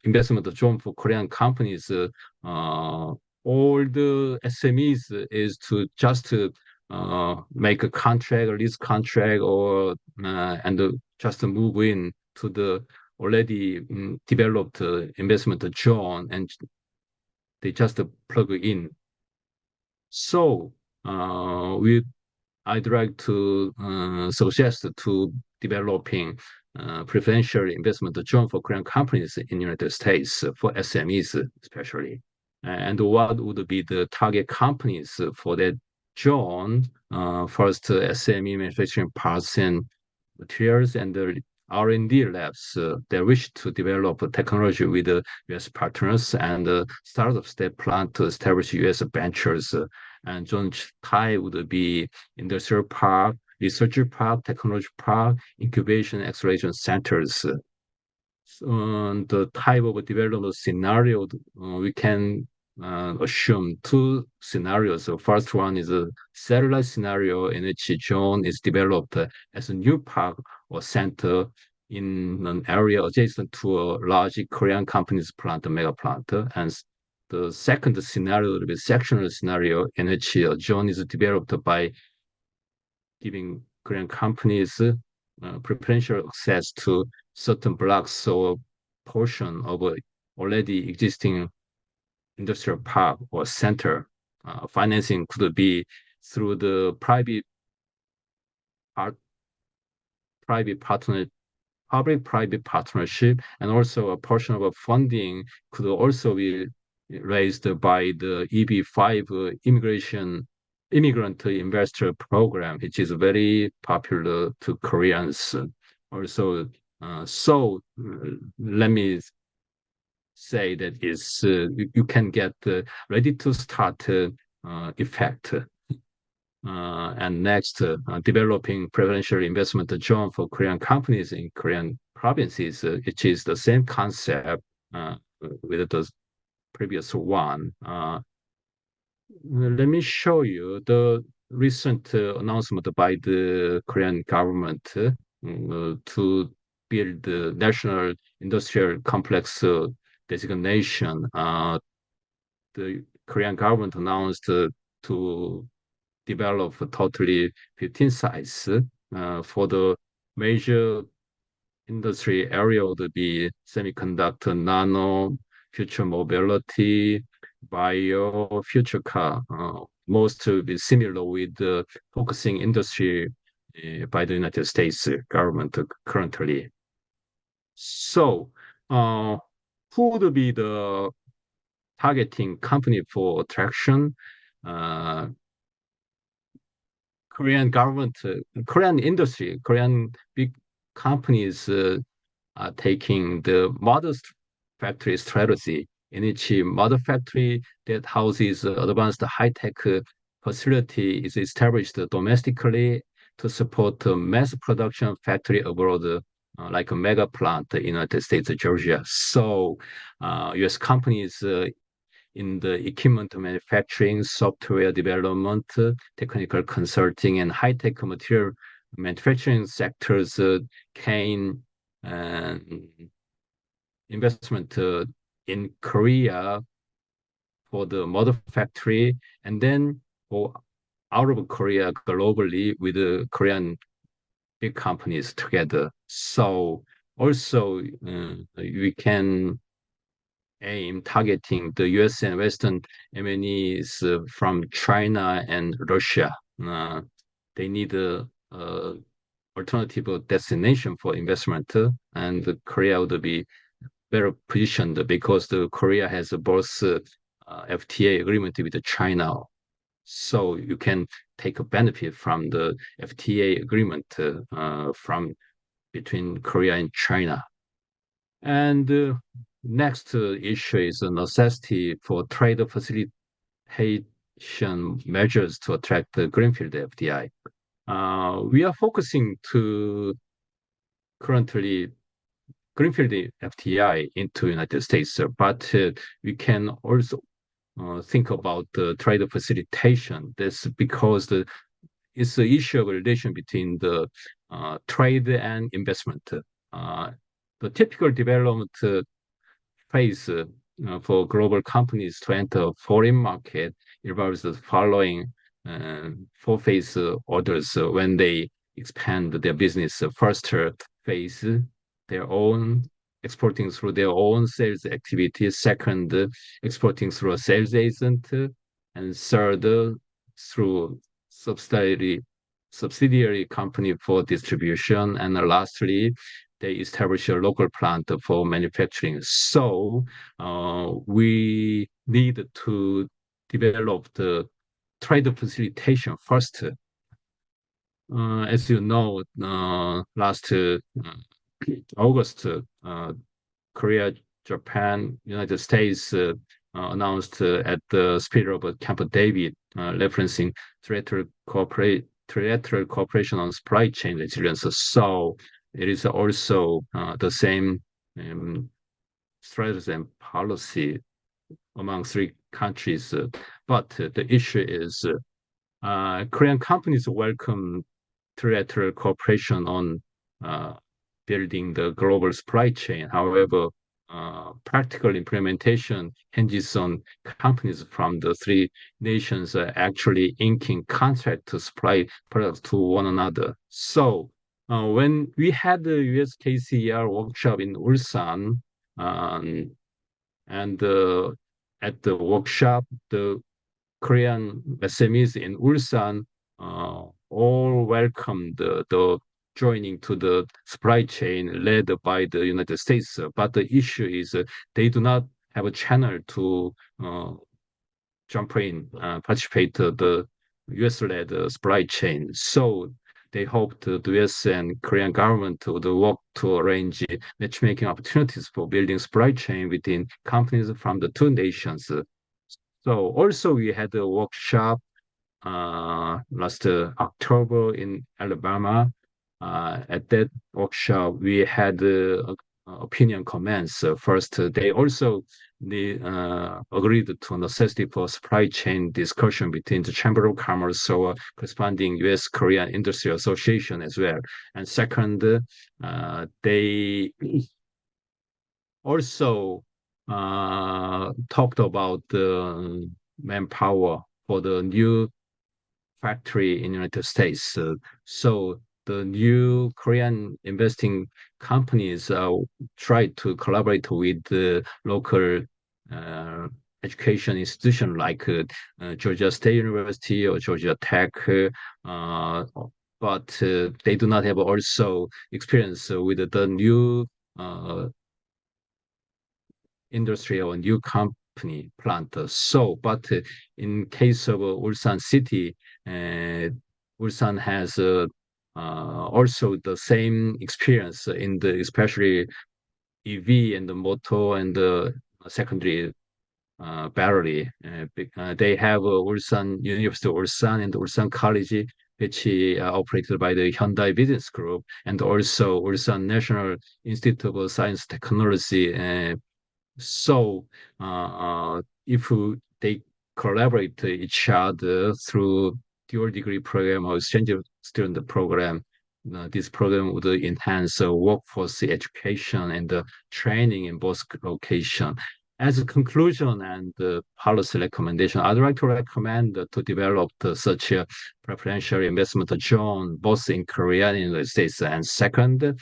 investment zone for Korean companies, all the SMEs is to just make a contract, lease contract, or and just move in to the already developed investment zone, and they just plug in. So I'd like to suggest to developing preferential investment zone for Korean companies in the United States for SMEs especially. And what would be the target companies for that zone? First, SME manufacturing parts and materials, and the R&D labs that wish to develop technology with U.S. partners, and startups that plan to establish U.S. ventures. And zone tie would be industrial park, research park, technology park, incubation, acceleration centers. The type of development scenario, we can assume 2 scenarios. The first one is a satellite scenario in which zone is developed as a new park or center in an area adjacent to a large Korean company's plant, mega plant. And the second scenario will be sectional scenario in which a zone is developed by giving Korean companies preferential access to certain blocks or portion of already existing industrial park or center. Financing could be through the private partner, public-private partnership, and also a portion of funding could also be raised by the EB5 immigrant investor program, which is very popular to Koreans. Also, let me say that you can get ready to start effect. And next, developing preferential investment zone for Korean companies in Korean provinces, which is the same concept with the previous one. Let me show you the recent announcement by the Korean government to build the national industrial complex designation. The Korean government announced to develop a totally 15 sites for the major industry area would be semiconductor, nano, future mobility, bio, future car. Most will be similar with the focusing industry by the United States government currently. So, who would be the targeting company for attraction? Korean government, Korean industry, Korean big companies are taking the modest factory strategy, in which model factory that houses advanced high-tech facility is established domestically to support mass production factory abroad, like a mega plant in the United States, Georgia. So U.S. companies in the equipment manufacturing, software development, technical consulting, and high-tech material manufacturing sectors can investment in Korea for the model factory, and then go out of Korea globally with the Korean big companies together. So also we can aim targeting the US and Western MNEs from China and Russia. They need a alternative destination for investment, and Korea would be better positioned because the Korea has both FTA agreement with China. So you can take a benefit from the FTA agreement from between Korea and China. And next issue is the necessity for trade facilitation measures to attract the greenfield FDI. We are focusing to currently greenfield FDI into United States, but we can also think about the trade facilitation. That's because it's the issue of relation between the trade and investment. The typical development phase for global companies to enter foreign market involves the following four-phase orders when they expand their business. First phase, their own exporting through their own sales activities. Second, exporting through a sales agent. And third, through subsidiary company for distribution. And lastly, they establish a local plant for manufacturing. So we need to develop the trade facilitation first. As you know, last August, Korea, Japan, United States announced at the spirit of Camp David, referencing trilateral cooperation on supply chain resilience. So it is also the same strategy and policy among three countries. But the issue is Korean companies welcome trilateral cooperation on building the global supply chain. However, practical implementation hinges on companies from the three nations actually inking contract to supply products to one another. So when we had the USKCR workshop in Ulsan, and at the workshop, the Korean SMEs in Ulsan all welcomed the joining to the supply chain led by the United States. But the issue is they do not have a channel to jump in, participate the US-led supply chain. So they hoped the US and Korean government would work to arrange matchmaking opportunities for building supply chain within companies from the two nations. So also we had a workshop last October in Alabama. At that workshop, we had opinion comments. First, they also agreed to necessity for supply chain discussion between the Chamber of Commerce or corresponding U.S. Korean Industry Association as well. And second, they also talked about the manpower for the new factory in United States. So the new Korean investing companies try to collaborate with the local education institution like Georgia State University or Georgia Tech, but they do not have also experience with the new industry or new company plant. So, but in case of Ulsan City, Ulsan has also the same experience in the especially EV and the motor and the secondary battery. They have Ulsan University of Ulsan and Ulsan College, which operated by the Hyundai Business Group, and also Ulsan National Institute of Science Technology. So if they collaborate each other through dual degree program or exchange student program, this program would enhance workforce education and training in both locations. As a conclusion and policy recommendation, I'd like to recommend to develop such a preferential investment zone both in Korea and in the United States. And second,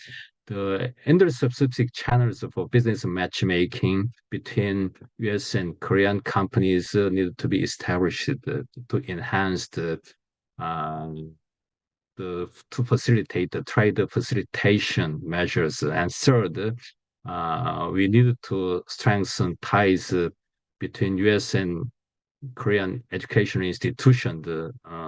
the inter-specific channels for business matchmaking between US and Korean companies need to be established to enhance to facilitate the trade facilitation measures. And third, we need to strengthen ties between US and Korean education institutions,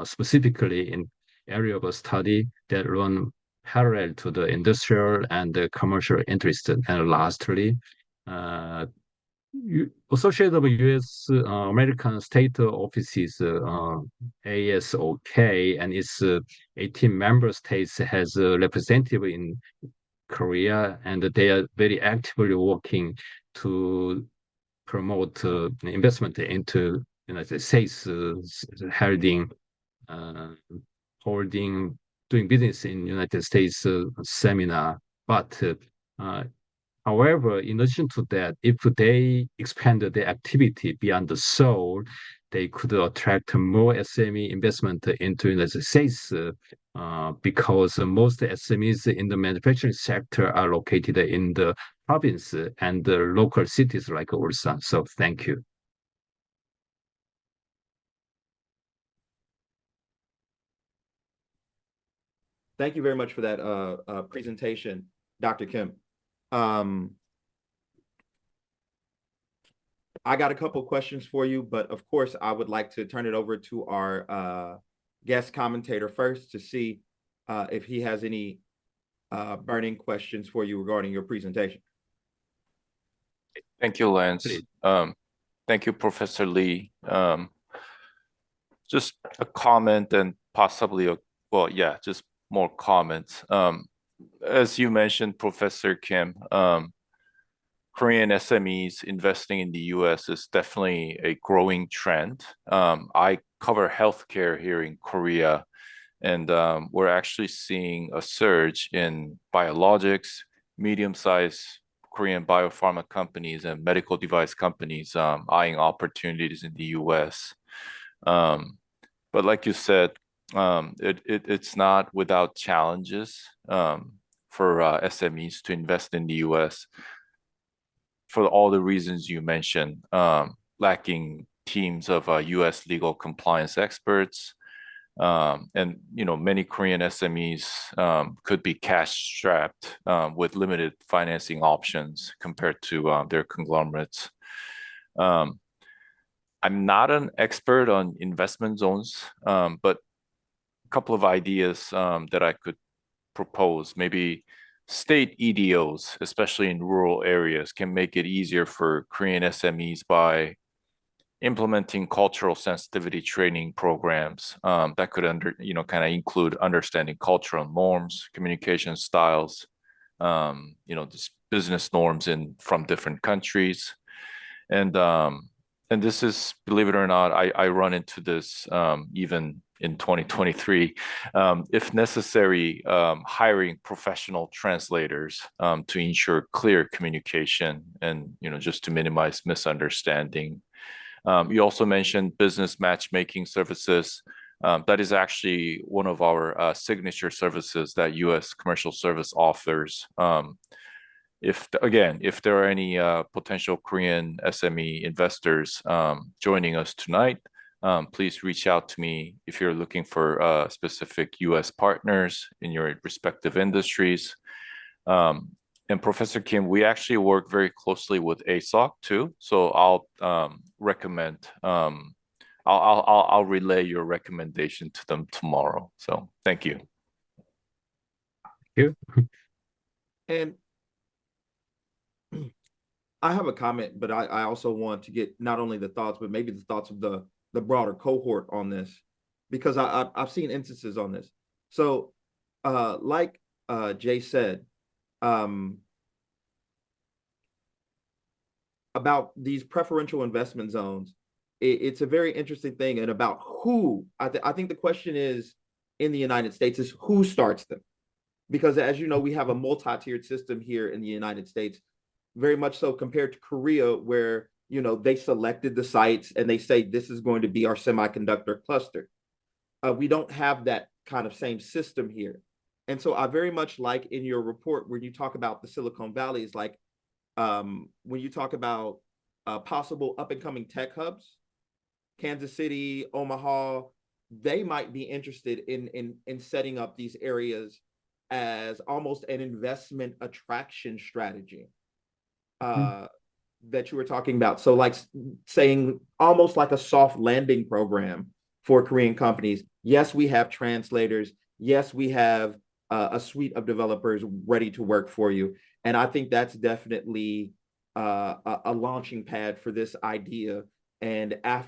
specifically in area of study that run parallel to the industrial and the commercial interest. And lastly, Associated of U.S. American state offices, ASOK, and its 18 member states has a representative in Korea, and they are very actively working to promote investment into United States, holding, holding, doing business in United States seminar. But however, in addition to that, if they expanded their activity beyond the Seoul, they could attract more SME investment into United States because most SMEs in the manufacturing sector are located in the province and the local cities like Ulsan. So thank you. Thank you very much for that presentation, Dr. Kim. I got a couple questions for you, but of course, I would like to turn it over to our guest commentator first to see if he has any burning questions for you regarding your presentation. Thank you, Lance. Thank you, Professor Lee. Just a comment and possibly just more comments. As you mentioned, Professor Kim, Korean SMEs investing in the US is definitely a growing trend. I cover healthcare here in Korea, and we're actually seeing a surge in biologics, medium-sized Korean biopharma companies and medical device companies eyeing opportunities in the US. But like you said, it's not without challenges for SMEs to invest in the US for all the reasons you mentioned, lacking teams of US legal compliance experts, and many Korean SMEs could be cash strapped with limited financing options compared to their conglomerates. I'm not an expert on investment zones, but a couple of ideas that I could propose. Maybe state EDOs, especially in rural areas, can make it easier for Korean SMEs by implementing cultural sensitivity training programs that could kind of include understanding cultural norms, communication styles, just business norms from different countries. And this is, believe it or not, I run into this even in 2023. If necessary, hiring professional translators to ensure clear communication and just to minimize misunderstanding. You also mentioned business matchmaking services. That is actually one of our signature services that U.S. Commercial Service offers. If there are any potential Korean SME investors joining us tonight, please reach out to me if you're looking for specific U.S. partners in your respective industries. And Professor Kim, we actually work very closely with ASOC too, so I'll recommend. I'll relay your recommendation to them tomorrow. So thank you. Thank you. And I have a comment, but I also want to get not only the thoughts, but maybe the thoughts of the broader cohort on this, because I've seen instances on this. So like Jay said, about these preferential investment zones, it's a very interesting thing. And about who, I think the question is in the United States is who starts them? Because as you know, we have a multi-tiered system here in the United States, very much so compared to Korea, where they selected the sites and they say this is going to be our semiconductor cluster. We don't have that kind of same system here. And so I very much like in your report where you talk about the Silicon Valley is like when you talk about possible up and coming tech hubs, Kansas City, Omaha, they might be interested in setting up these areas as almost an investment attraction strategy that you were talking about. So like saying almost like a soft landing program for Korean companies. Yes, we have translators. Yes, we have a suite of developers ready to work for you. And I think that's definitely a launching pad for this idea. And as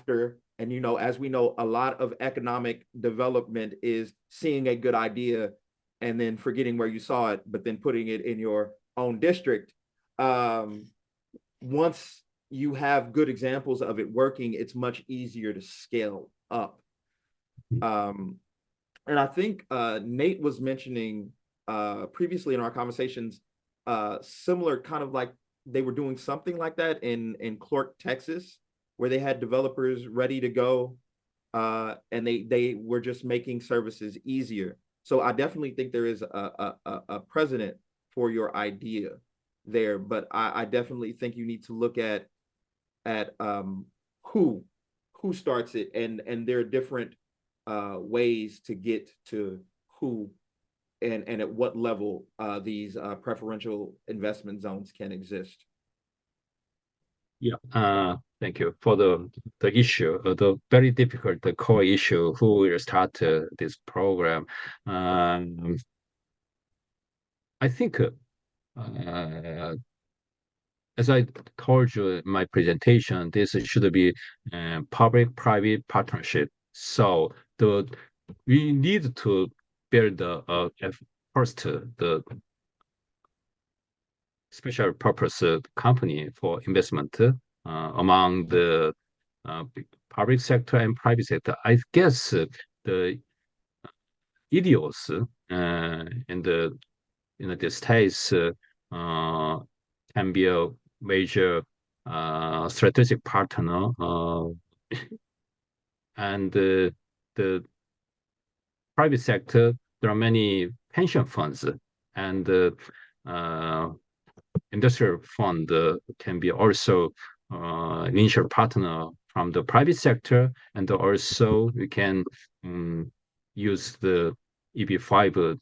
we know, a lot of economic development is seeing a good idea and then forgetting where you saw it, but then putting it in your own district. Once you have good examples of it working, it's much easier to scale up. And I think Nate was mentioning previously in our conversations, similar kind of like they were doing something like that in Clark, Texas, where they had developers ready to go and they were just making services easier. So I definitely think there is a precedent for your idea there, but I definitely think you need to look at who starts it, and there are different ways to get to who and at what level these preferential investment zones can exist. Yeah, thank you for the issue, the very difficult core issue. Who will start this program? I think, as I told you in my presentation, this should be public-private partnership. So we need to build first the special purpose company for investment among the public sector and private sector. I guess the EDOs in the United States can be a major strategic partner, and the private sector, there are many pension funds, and industrial fund can be also an initial partner from the private sector, and also we can use the EB5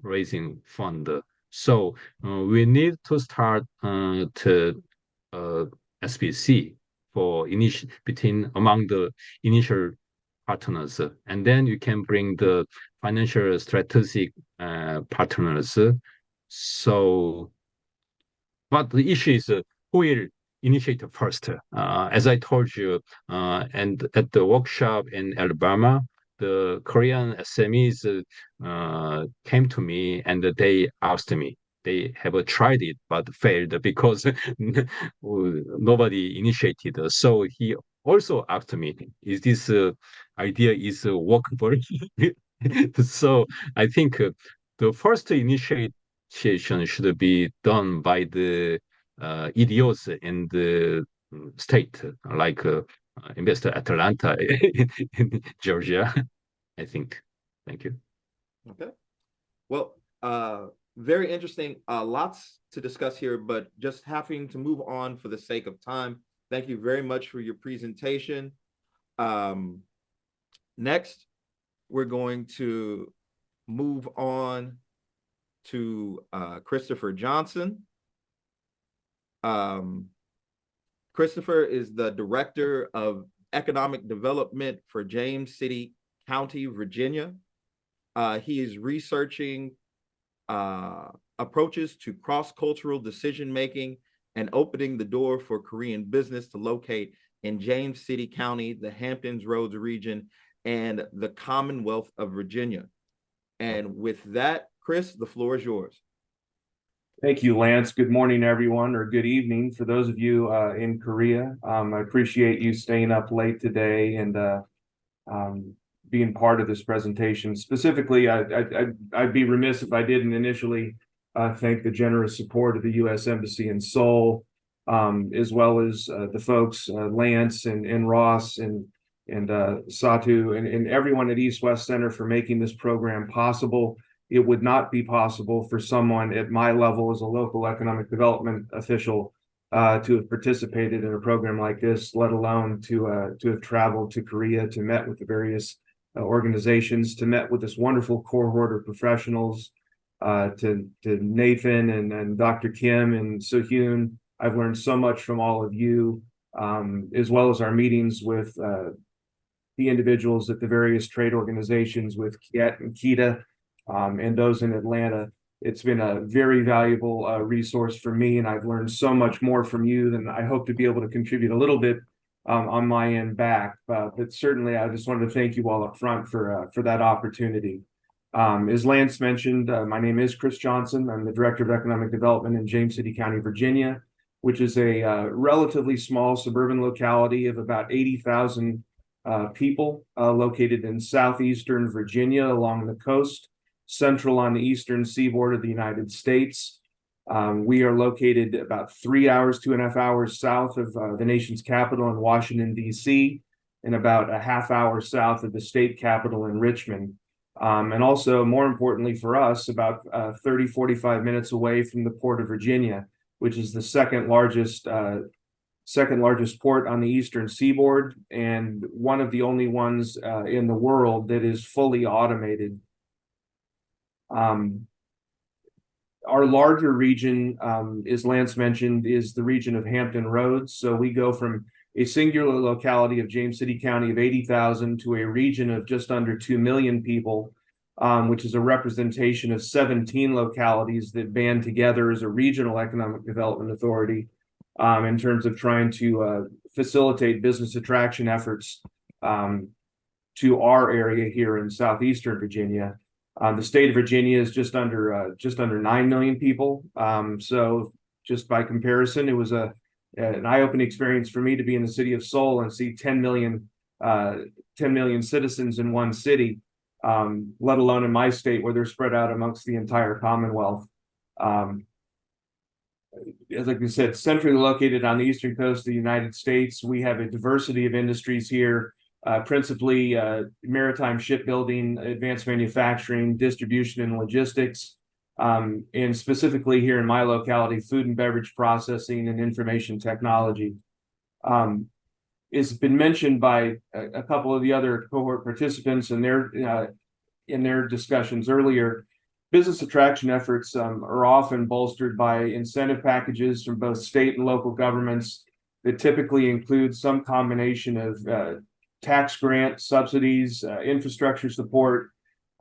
raising fund. So we need to start to SPC for among the initial partners, and then you can bring the financial strategic partners. So, but the issue is who will initiate first. As I told you, and at the workshop in Alabama, the Korean SMEs came to me and they asked me. They have tried it but failed because nobody initiated. So he also asked me, "Is this idea is workable?" So I think the first initiation should be done by the EDOs in the state, like Investor Atlanta in Georgia, I think. Thank you. Okay. Well, very interesting. Lots to discuss here, but just having to move on for the sake of time. Thank you very much for your presentation. Next, we're going to move on to Christopher Johnson. Christopher is the Director of Economic Development for James City County, Virginia. He is researching approaches to cross-cultural decision-making and opening the door for Korean business to locate in James City County, the Hamptons Roads region, and the Commonwealth of Virginia. And with that, Chris, the floor is yours. Thank you, Lance. Good morning, everyone, or good evening for those of you in Korea. I appreciate you staying up late today and being part of this presentation. Specifically, I'd be remiss if I didn't initially thank the generous support of the U.S. Embassy in Seoul, as well as the folks, Lance and Ross and Satu and everyone at East West Center for making this program possible. It would not be possible for someone at my level as a local economic development official to have participated in a program like this, let alone to have traveled to Korea, to met with the various organizations, to met with this wonderful cohort of professionals, to Nathan and Dr. Kim and So-Hyun. I've learned so much from all of you, as well as our meetings with the individuals at the various trade organizations with KIET and KIET. And those in Atlanta. It's been a very valuable resource for me, and I've learned so much more from you than I hope to be able to contribute a little bit on my end back. But certainly, I just wanted to thank you all up front for that opportunity. As Lance mentioned, my name is Chris Johnson. I'm the Director of Economic Development in James City County, Virginia, which is a relatively small suburban locality of about 80,000 people located in southeastern Virginia along the coast, central on the eastern seaboard of the United States. We are located about 3 hours, 2.5 hours south of the nation's capital in Washington, D.C., and about a half hour south of the state capital in Richmond. And also, more importantly for us, about 30, 45 minutes away from the Port of Virginia, which is the second largest port on the eastern seaboard and one of the only ones in the world that is fully automated. Our larger region, as Lance mentioned, is the region of Hampton Roads. So we go from a singular locality of James City County of 80,000 to a region of just under 2 million people, which is a representation of 17 localities that band together as a regional economic development authority in terms of trying to facilitate business attraction efforts to our area here in southeastern Virginia. The state of Virginia is just under 9 million people. So just by comparison, it was an eye-opening experience for me to be in the city of Seoul and see 10 million citizens in one city, let alone in my state where they're spread out amongst the entire Commonwealth. As like we said, centrally located on the eastern coast of the United States, we have a diversity of industries here. Principally maritime shipbuilding, advanced manufacturing, distribution, and logistics, and specifically here in my locality, food and beverage processing and information technology. It's been mentioned by a couple of the other cohort participants in their discussions earlier. Business attraction efforts are often bolstered by incentive packages from both state and local governments, that typically includes some combination of tax grants, subsidies, infrastructure support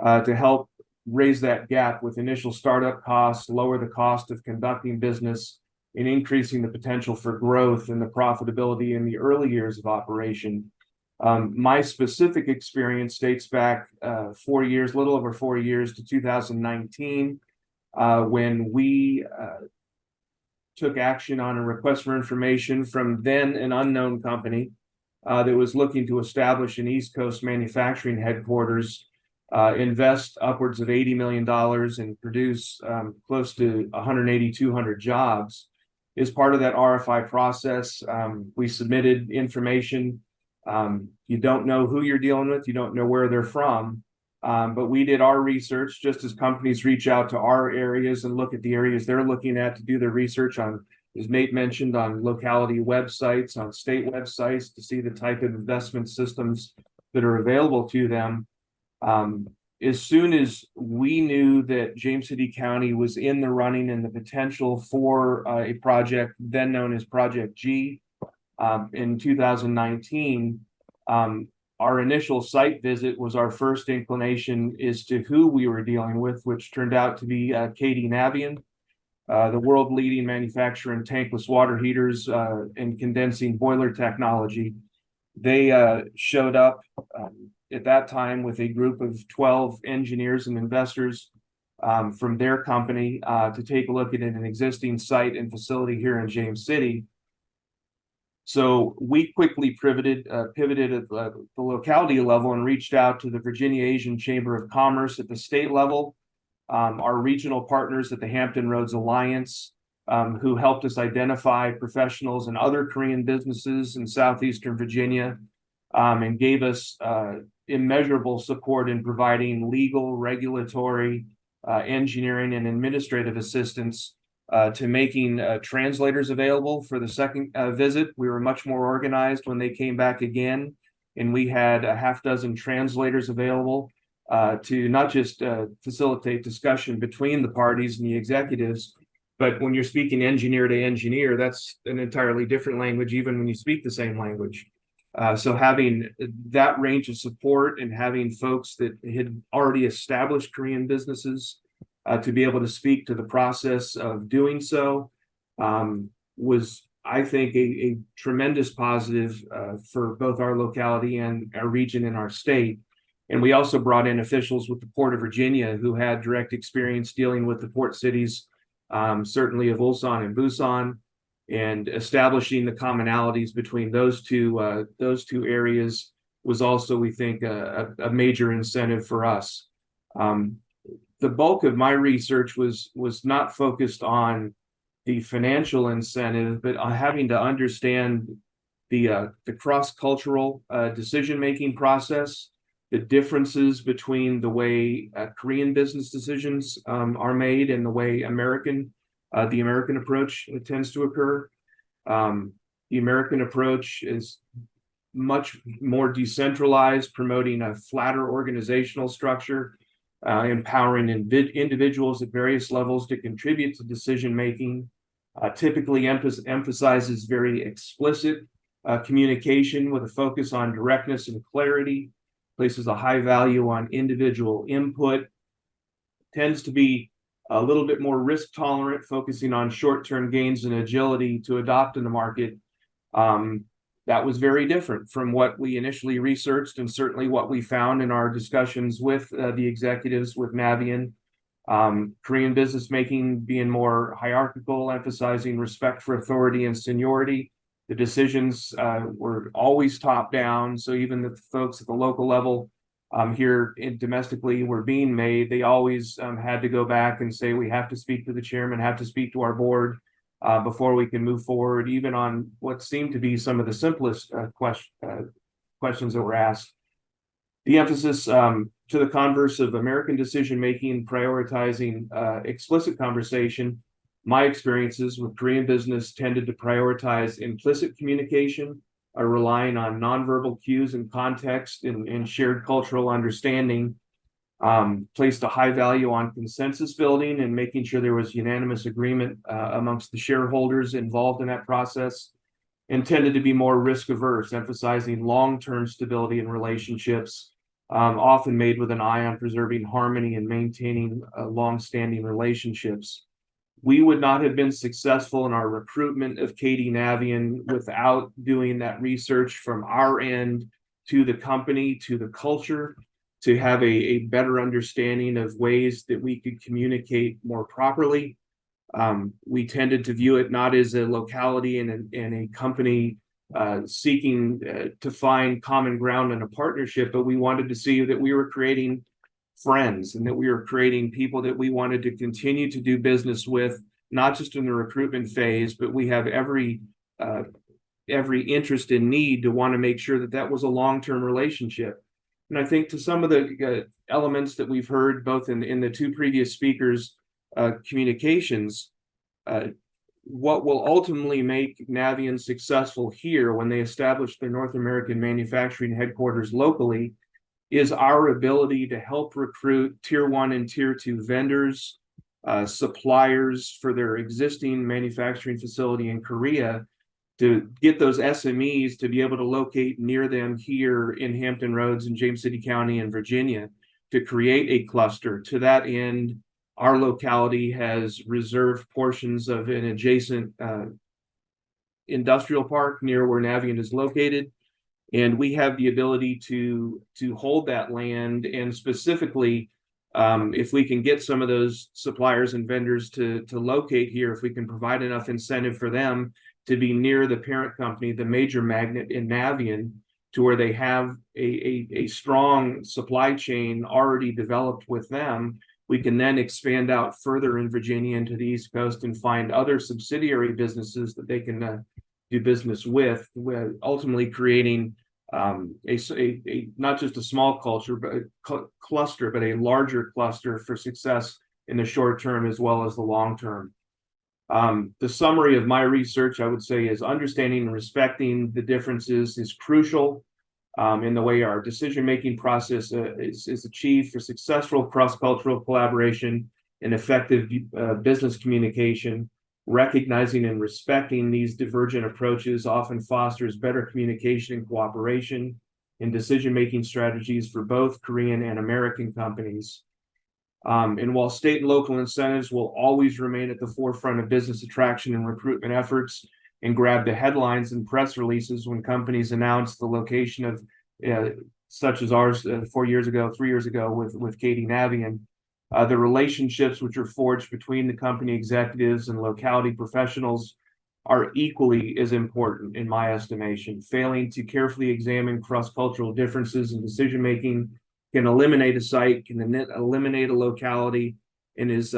to help raise that gap with initial startup costs, lower the cost of conducting business, and increasing the potential for growth and the profitability in the early years of operation. My specific experience dates back 4 years, a little over 4 years, to 2019, when we took action on a request for information from then an unknown company that was looking to establish an East Coast manufacturing headquarters, invest upwards of $80 million and produce close to 180, 200 jobs. As part of that RFI process, we submitted information. You don't know who you're dealing with, you don't know where they're from, but we did our research just as companies reach out to our areas and look at the areas they're looking at to do their research on, as Nate mentioned, on locality websites, on state websites to see the type of investment systems that are available to them. As soon as we knew that James City County was in the running and the potential for a project then known as Project G in 2019, our initial site visit was our first inclination as to who we were dealing with, which turned out to be KIET Navien, the world leading manufacturer in tankless water heaters and condensing boiler technology. They showed up at that time with a group of 12 engineers and investors from their company to take a look at an existing site and facility here in James City. So we quickly pivoted at the locality level and reached out to the Virginia Asian Chamber of Commerce at the state level, our regional partners at the Hampton Roads Alliance, who helped us identify professionals and other Korean businesses in Southeastern Virginia, and gave us immeasurable support in providing legal, regulatory, engineering, and administrative assistance to making translators available for the second visit. We were much more organized when they came back again, and we had a half dozen translators available to not just facilitate discussion between the parties and the executives, but when you're speaking engineer to engineer, that's an entirely different language, even when you speak the same language. So having that range of support and having folks that had already established Korean businesses to be able to speak to the process of doing so was, I think, a tremendous positive for both our locality and our region and our state. And we also brought in officials with the Port of Virginia who had direct experience dealing with the port cities, certainly of Ulsan and Busan, and establishing the commonalities between those two areas was also, we think, a major incentive for us. The bulk of my research was not focused on the financial incentive, but on having to understand the cross-cultural decision-making process, the differences between the way Korean business decisions are made and the way the American approach tends to occur. The American approach is much more decentralized, promoting a flatter organizational structure, empowering individuals at various levels to contribute to decision-making, typically emphasizes very explicit communication with a focus on directness and clarity, places a high value on individual input, tends to be a little bit more risk tolerant, focusing on short-term gains and agility to adopt in the market. That was very different from what we initially researched and certainly what we found in our discussions with the executives with Navien. Korean business making being more hierarchical, emphasizing respect for authority and seniority. The decisions were always top down. So even the folks at the local level here domestically were being made, they always had to go back and say, we have to speak to the chairman, have to speak to our board before we can move forward, even on what seemed to be some of the simplest questions that were asked. The emphasis to the converse of American decision-making, prioritizing explicit conversation. My experiences with Korean business tended to prioritize implicit communication, relying on nonverbal cues and context and shared cultural understanding, placed a high value on consensus building and making sure there was unanimous agreement amongst the shareholders involved in that process, and tended to be more risk averse, emphasizing long-term stability in relationships, often made with an eye on preserving harmony and maintaining long-standing relationships. We would not have been successful in our recruitment of Katie Navian without doing that research from our end to the company, to the culture, to have a better understanding of ways that we could communicate more properly. We tended to view it not as a locality and a company seeking to find common ground in a partnership, but we wanted to see that we were creating friends and that we were creating people that we wanted to continue to do business with, not just in the recruitment phase, but we have every interest and need to want to make sure that that was a long-term relationship. And I think to some of the elements that we've heard both in the two previous speakers' communications, what will ultimately make Navian successful here when they establish their North American manufacturing headquarters locally is our ability to help recruit tier 1 and tier 2 vendors, suppliers for their existing manufacturing facility in Korea, to get those SMEs to be able to locate near them here in Hampton Roads and James City County and Virginia to create a cluster. To that end, our locality has reserved portions of an adjacent industrial park near where Navian is located. And we have the ability to hold that land, and specifically, if we can get some of those suppliers and vendors to locate here, if we can provide enough incentive for them to be near the parent company, the major magnet in Navian, to where they have a strong supply chain already developed with them, we can then expand out further in Virginia into the East Coast and find other subsidiary businesses that they can do business with ultimately creating a not just a small culture, but cluster, but a larger cluster for success in the short term as well as the long term. The summary of my research, I would say, is understanding and respecting the differences is crucial in the way our decision-making process is achieved for successful cross-cultural collaboration and effective business communication. Recognizing and respecting these divergent approaches often fosters better communication and cooperation in decision-making strategies for both Korean and American companies. And while state and local incentives will always remain at the forefront of business attraction and recruitment efforts and grab the headlines and press releases when companies announce the location of such as ours 3 years ago with Katie Navian, the relationships which are forged between the company executives and locality professionals are equally as important in my estimation. Failing to carefully examine cross-cultural differences in decision-making can eliminate a site, can eliminate a locality, and is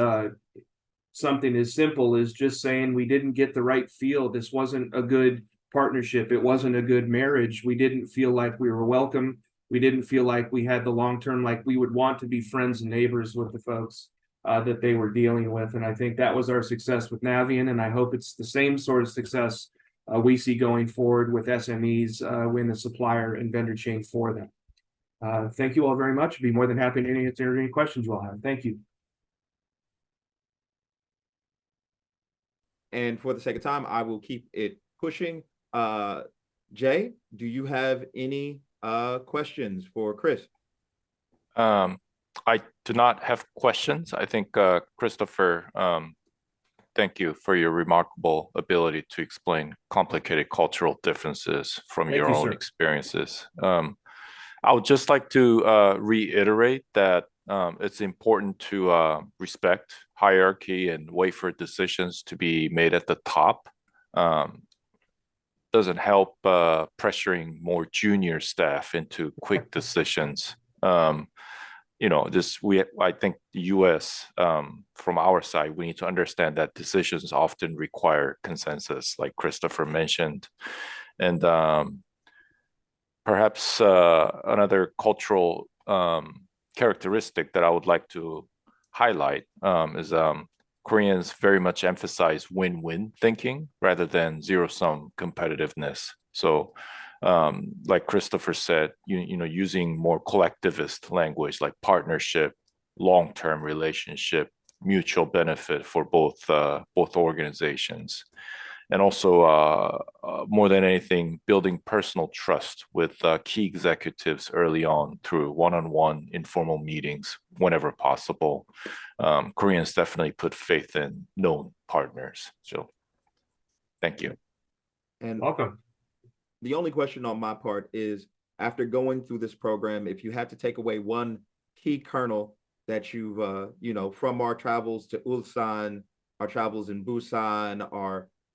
something as simple as just saying we didn't get the right feel. This wasn't a good partnership. It wasn't a good marriage. We didn't feel like we were welcome. We didn't feel like we had the long-term, like we would want to be friends and neighbors with the folks that they were dealing with. And I think that was our success with Navian. And I hope it's the same sort of success we see going forward with SMEs in the supplier and vendor chain for them. Thank you all very much. I'd be more than happy to answer any questions you all have. Thank you. And for the sake of time, I will keep it pushing. Jay, do you have any questions for Chris? I do not have questions. I think Christopher, thank you for your remarkable ability to explain complicated cultural differences from your own experiences. I would just like to reiterate that it's important to respect hierarchy and wait for decisions to be made at the top. Doesn't help pressuring more junior staff into quick decisions. I think the US, from our side, we need to understand that decisions often require consensus, like Christopher mentioned. And perhaps another cultural characteristic that I would like to highlight is Koreans very much emphasize win-win thinking rather than zero-sum competitiveness. So like Christopher said, using more collectivist language like partnership, long-term relationship, mutual benefit for both organizations. and also more than anything, building personal trust with key executives early on through one-on-one informal meetings whenever possible. Koreans definitely put faith in known partners. So thank you. And Welcome. the only question on my part is, after going through this program, if you had to take away one key kernel that you've, from our travels to Ulsan, our travels in Busan,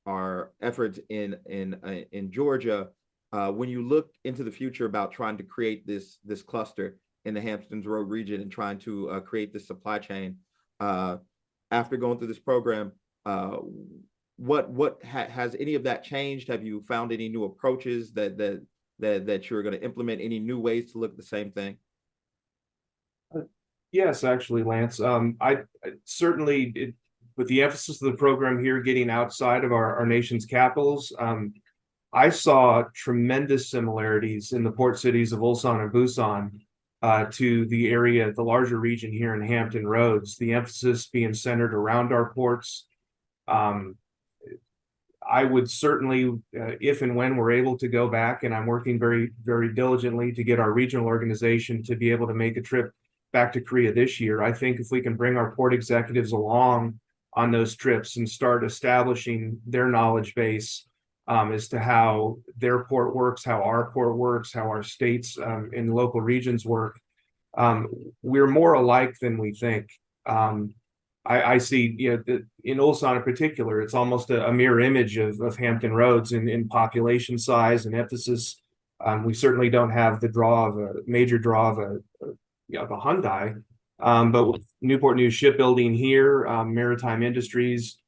our efforts in Georgia, when you look into the future about trying to create this cluster in the Hamptons Road region and trying to create this supply chain, after going through this program, has any of that changed? Have you found any new approaches that you're going to implement? Any new ways to look at the same thing? Yes, actually, Lance. I certainly, with the emphasis of the program here getting outside of our nation's capitals, I saw tremendous similarities in the port cities of Ulsan and Busan to the area, the larger region here in Hampton Roads, the emphasis being centered around our ports. I would certainly, if and when we're able to go back, and I'm working very, very diligently to get our regional organization to be able to make a trip back to Korea this year. I think if we can bring our port executives along on those trips and start establishing their knowledge base as to how their port works, how our port works, how our states and local regions work, we're more alike than we think. I see, in Ulsan in particular, it's almost a mirror image of Hampton Roads in population size and emphasis. We certainly don't have the major draw of a Hyundai, but with Newport News shipbuilding here, maritime industries,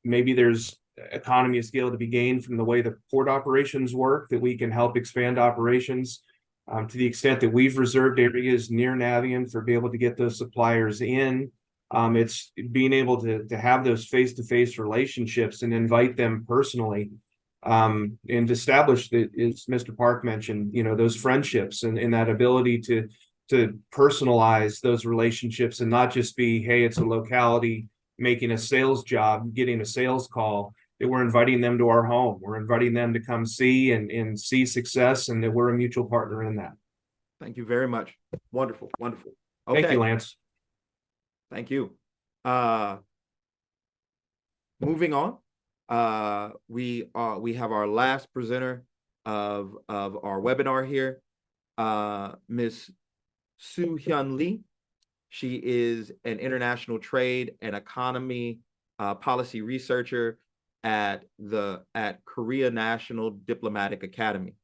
maybe there's economy of scale to be gained from the way the port operations work, that we can help expand operations to the extent that we've reserved areas near Navien for being able to get those suppliers in. It's being able to have those face-to-face relationships and invite them personally, and establish that, as Mr. Park mentioned, those friendships and that ability to personalize those relationships and not just be, hey, it's a locality making a sales job, getting a sales call, that we're inviting them to our home. We're inviting them to come see and see success, and that we're a mutual partner in that. Thank you very much. Wonderful, wonderful. Okay. Thank you, Lance. Thank you. Moving on, we have our last presenter of our webinar here, Ms. Soo-Hyun Lee. She is an international trade and economy policy researcher at Korea National Diplomatic Academy.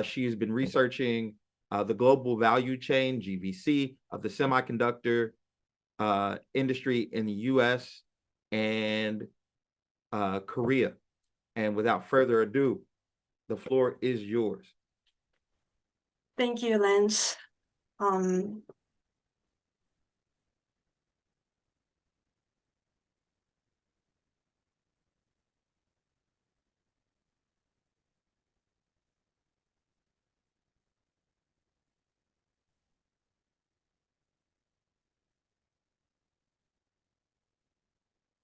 She has been researching the global value chain, GVC, of the semiconductor industry in the US and Korea. And without further ado, the floor is yours. Thank you, Lance.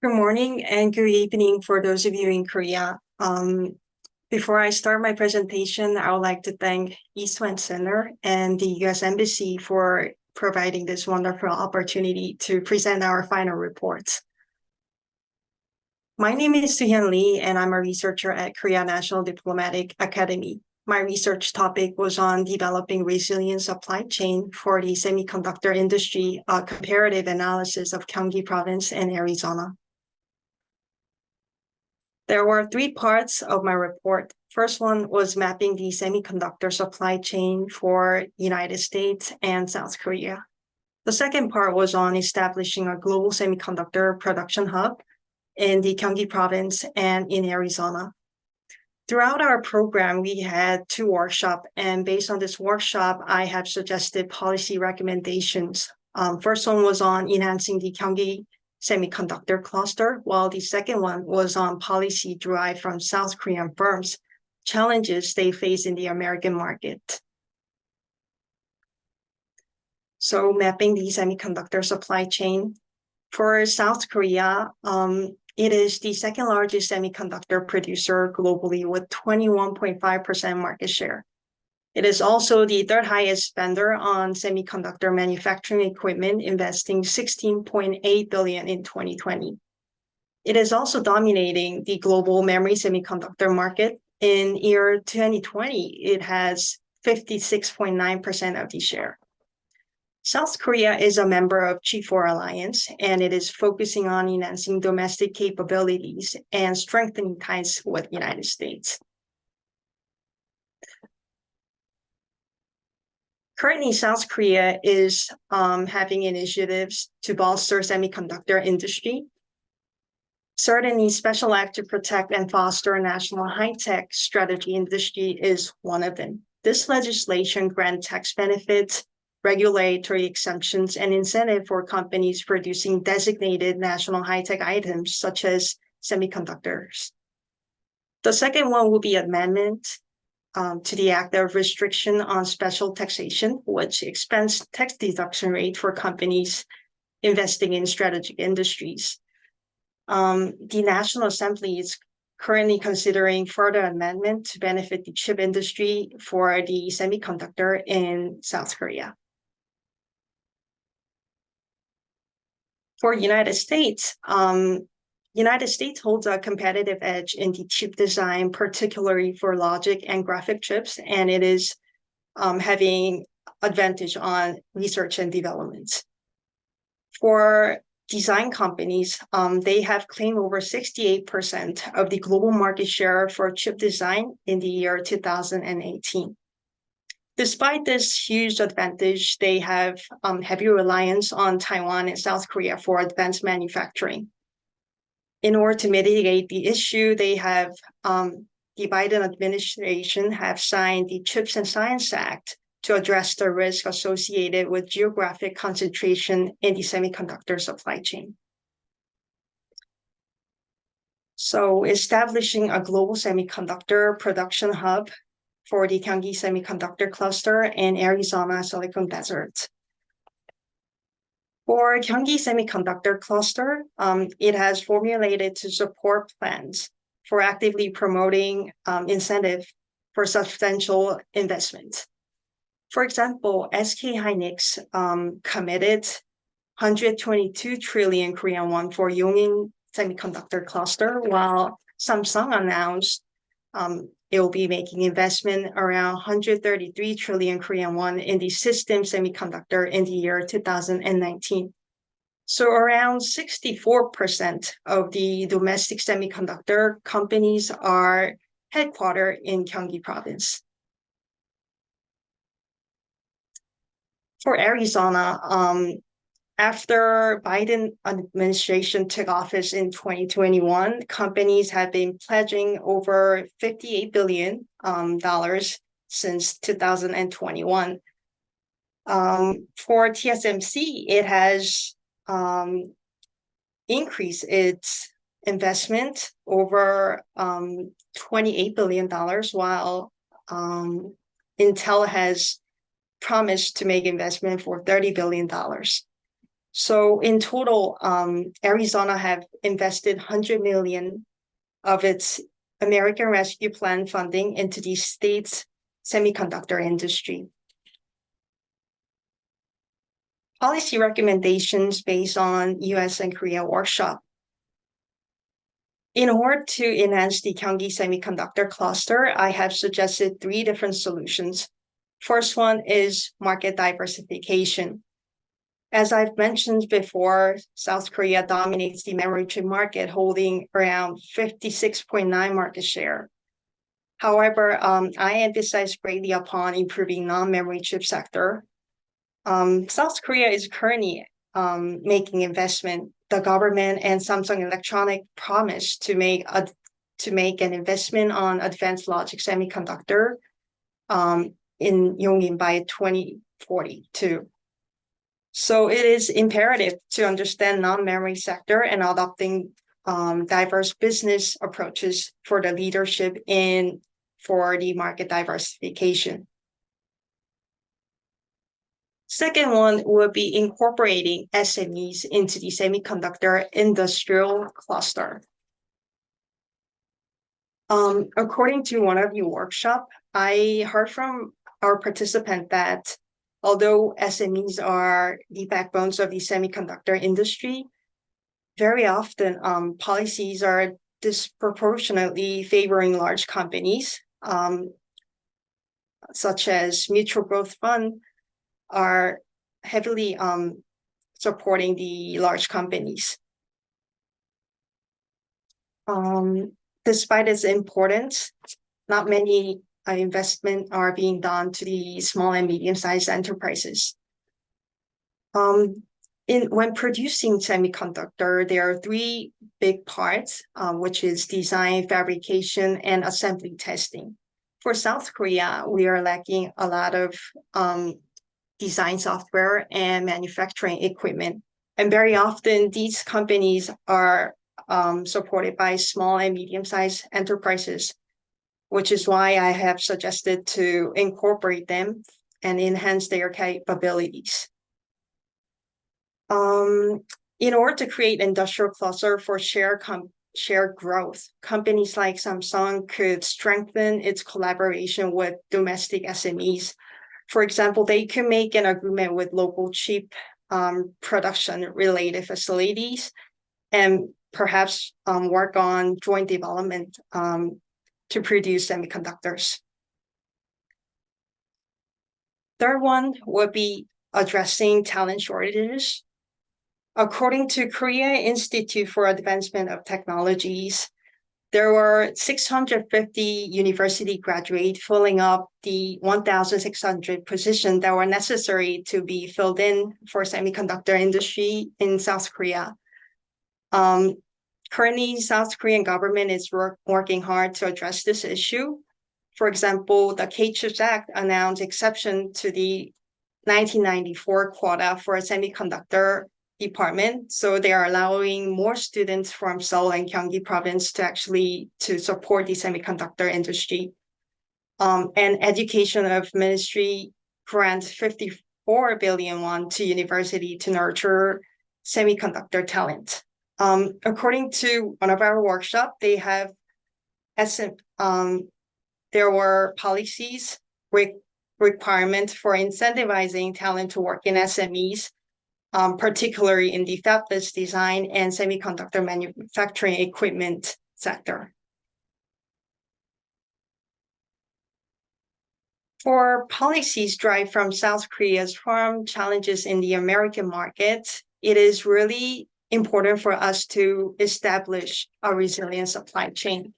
Good morning and good evening for those of you in Korea. Before I start my presentation, I would like to thank East West Center and the U.S. Embassy for providing this wonderful opportunity to present our final reports. My name is Soo-Hyun Lee, and I'm a researcher at Korea National Diplomatic Academy. My research topic was on developing resilient supply chain for the semiconductor industry, a comparative analysis of Gyeonggi Province and Arizona. There were three parts of my report. First one was mapping the semiconductor supply chain for United States and South Korea. The second part was on establishing a global semiconductor production hub in the Gyeonggi Province and in Arizona. Throughout our program, we had 2 workshops, and based on this workshop, I have suggested policy recommendations. First one was on enhancing the Gyeonggi semiconductor cluster, while the second one was on policy derived from South Korean firms, challenges they face in the American market. So mapping the semiconductor supply chain. For South Korea, It is the second largest semiconductor producer globally with 21.5% market share. It is also the third highest spender on semiconductor manufacturing equipment, investing 16.8 billion in 2020. It is also dominating the global memory semiconductor market. In year 2020, it has 56.9% of the share. South Korea is a member of G4 Alliance, and it is focusing on enhancing domestic capabilities and strengthening ties with the United States. Currently, South Korea is having initiatives to bolster semiconductor industry. Certainly, Special Act to protect and foster a national high-tech strategy industry is one of them. This legislation grants tax benefits, regulatory exemptions, and incentive for companies producing designated national high-tech items such as semiconductors. The second one will be amendment to the Act of Restriction on Special Taxation, which expands tax deduction rate for companies investing in strategic industries. The National Assembly is currently considering further amendment to benefit the chip industry for the semiconductor in South Korea. For United States holds a competitive edge in the chip design, particularly for logic and graphic chips, and it is having advantage on research and development. For design companies, they have claimed over 68% of the global market share for chip design in the year 2018. Despite this huge advantage, they have heavy reliance on Taiwan and South Korea for advanced manufacturing. In order to mitigate the issue, they have the Biden administration have signed the Chips and Science Act to address the risk associated with geographic concentration in the semiconductor supply chain. So establishing a global semiconductor production hub for the Gyeonggi Semiconductor Cluster in Arizona Silicon Desert. For Gyeonggi Semiconductor Cluster, it has formulated to support plans for actively promoting incentive for substantial investment. For example, SK Hynix committed 122 trillion Korean won for Yongin Semiconductor Cluster, while Samsung announced it will be making investment around 133 trillion Korean won in the system semiconductor in the year 2019. So around 64% of the domestic semiconductor companies are headquartered in Gyeonggi province. For Arizona, after Biden administration took office in 2021, companies have been pledging over $58 billion since 2021. For TSMC, it has increased its investment over $28 billion, while Intel has promised to make investment for $30 billion. So in total, Arizona have invested 100 million of its American Rescue Plan funding into the state's semiconductor industry. Policy recommendations based on US and Korea workshop. In order to enhance the Gyeonggi Semiconductor Cluster, I have suggested 3 different solutions. First one is market diversification. As I've mentioned before, South Korea dominates the memory chip market, holding around 56.9% market share. However, I emphasize greatly upon improving non-memory chip sector. South Korea is currently making investment. The government and Samsung Electronics promised to make an investment on advanced logic semiconductor in Yongin by 2042. So it is imperative to understand non-memory sector and adopting diverse business approaches for the leadership for the market diversification. Second one would be incorporating SMEs into the semiconductor industrial cluster. According to one of your workshop, I heard from our participant that although SMEs are the backbones of the semiconductor industry, very often policies are disproportionately favoring large companies, such as mutual growth fund are heavily supporting the large companies. Despite its importance, not many investment are being done to the small and medium-sized enterprises. When producing semiconductor, there are three big parts, which is design, fabrication, and assembly testing. For South Korea, we are lacking a lot of design software and manufacturing equipment. And very often these companies are supported by small and medium-sized enterprises, which is why I have suggested to incorporate them and enhance their capabilities. In order to create industrial cluster for shared growth, companies like Samsung could strengthen its collaboration with domestic SMEs. For example, they could make an agreement with local chip production-related facilities and perhaps work on joint development to produce semiconductors. Third one would be addressing talent shortages. According to Korea Institute for Advancement of Technologies, there were 650 university graduates filling up the 1,600 positions that were necessary to be filled in for semiconductor industry in South Korea. Currently, South Korean government is working hard to address this issue. For example, the KIET Act announced exception to the 1994 quota for a semiconductor department. So they are allowing more students from Seoul and Gyeonggi province to support the semiconductor industry. And education of ministry grants 54 billion won to university to nurture semiconductor talent. According to one of our workshops, they have there were policies requirements for incentivizing talent to work in SMEs, particularly in the fabless design and semiconductor manufacturing equipment sector. For policies derived from South Korea's farm challenges in the American market, it is really important for us to establish a resilient supply chain.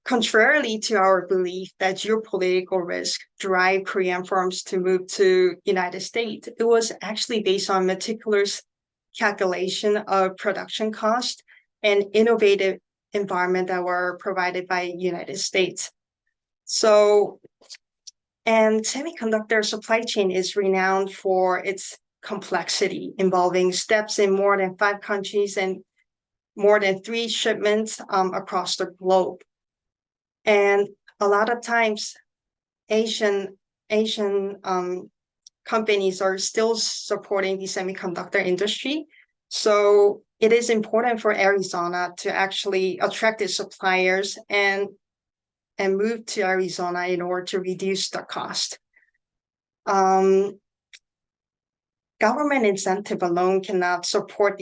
Contrarily to our belief that geopolitical risk drive Korean firms to move to United States, it was actually based on meticulous calculation of production cost and innovative environment that were provided by United States. So, and semiconductor supply chain is renowned for its complexity, involving steps in more than 5 countries and more than 3 shipments across the globe. And a lot of times, Asian companies are still supporting the semiconductor industry. So it is important for Arizona to actually attract its suppliers and move to Arizona in order to reduce the cost. Government incentive alone cannot support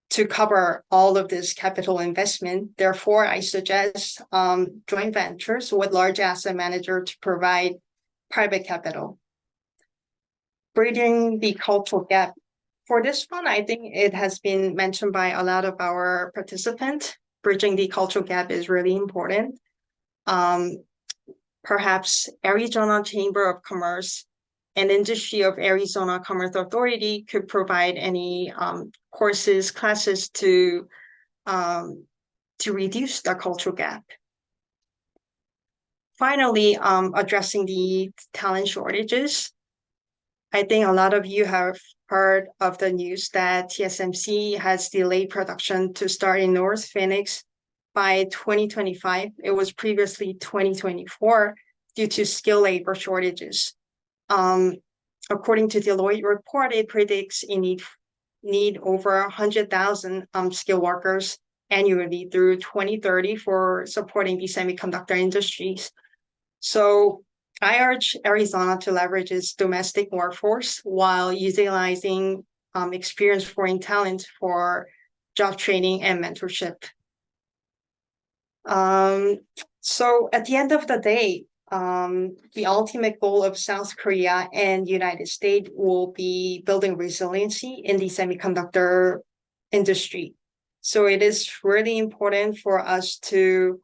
to cover all of this capital investment. Therefore, I suggest joint ventures with large asset manager to provide private capital. Bridging the cultural gap. For this one, I think it has been mentioned by a lot of our participants. Bridging the cultural gap is really important. Perhaps Arizona Chamber of Commerce and Industry of Arizona Commerce Authority could provide any courses, classes to reduce the cultural gap. Finally, addressing the talent shortages. I think a lot of you have heard of the news that TSMC has delayed production to start in North Phoenix by 2025. It was previously 2024 due to skilled labor shortages. According to Deloitte report, it predicts a need over 100,000 skilled workers annually through 2030 for supporting the semiconductor industries. So I urge Arizona to leverage its domestic workforce while utilizing experienced foreign talent for job training and mentorship. So at the end of the day, the ultimate goal of South Korea and United States will be building resiliency in the semiconductor industry. So it is really important for us to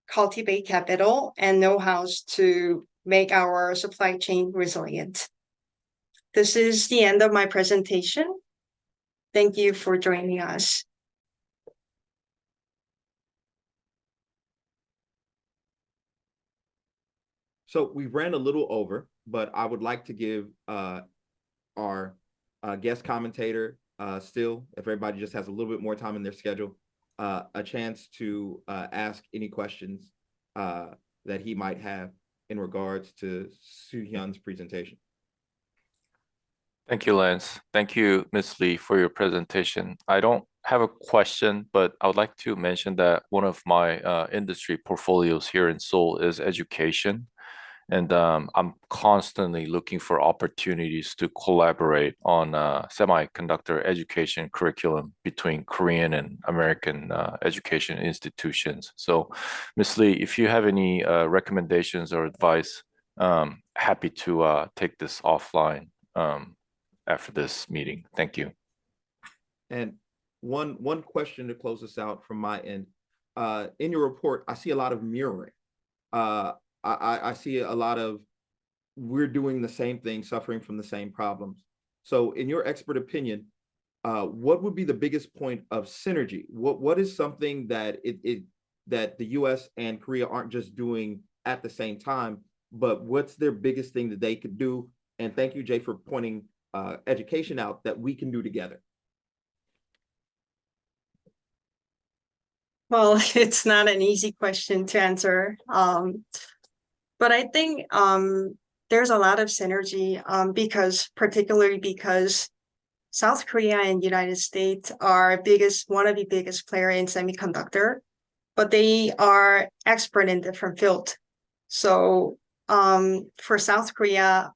cultivate capital and know-hows to make our supply chain resilient. This is the end of my presentation. Thank you for joining us. So we ran a little over, but I would like to give our guest commentator still, if everybody just has a little bit more time in their schedule, a chance to ask any questions that he might have in regards to Soo-hyun's presentation. Thank you, Lance. Thank you, Ms. Lee, for your presentation. I don't have a question, but I would like to mention that one of my industry portfolios here in Seoul is education. And I'm constantly looking for opportunities to collaborate on semiconductor education curriculum between Korean and American education institutions. So, Ms. Lee, if you have any recommendations or advice, happy to take this offline after this meeting. Thank you. And one question to close us out from my end. In your report, I see a lot of mirroring. I see a lot of we're doing the same thing, suffering from the same problems. So in your expert opinion, what would be the biggest point of synergy? What is something that that the US and Korea aren't just doing at the same time, but what's their biggest thing that they could do? And thank you, Jay, for pointing education out that we can do together. Well, it's not an easy question to answer. But I think there's a lot of synergy particularly because South Korea and United States are one of the biggest player in semiconductor, but they are expert in different fields. So for South Korea,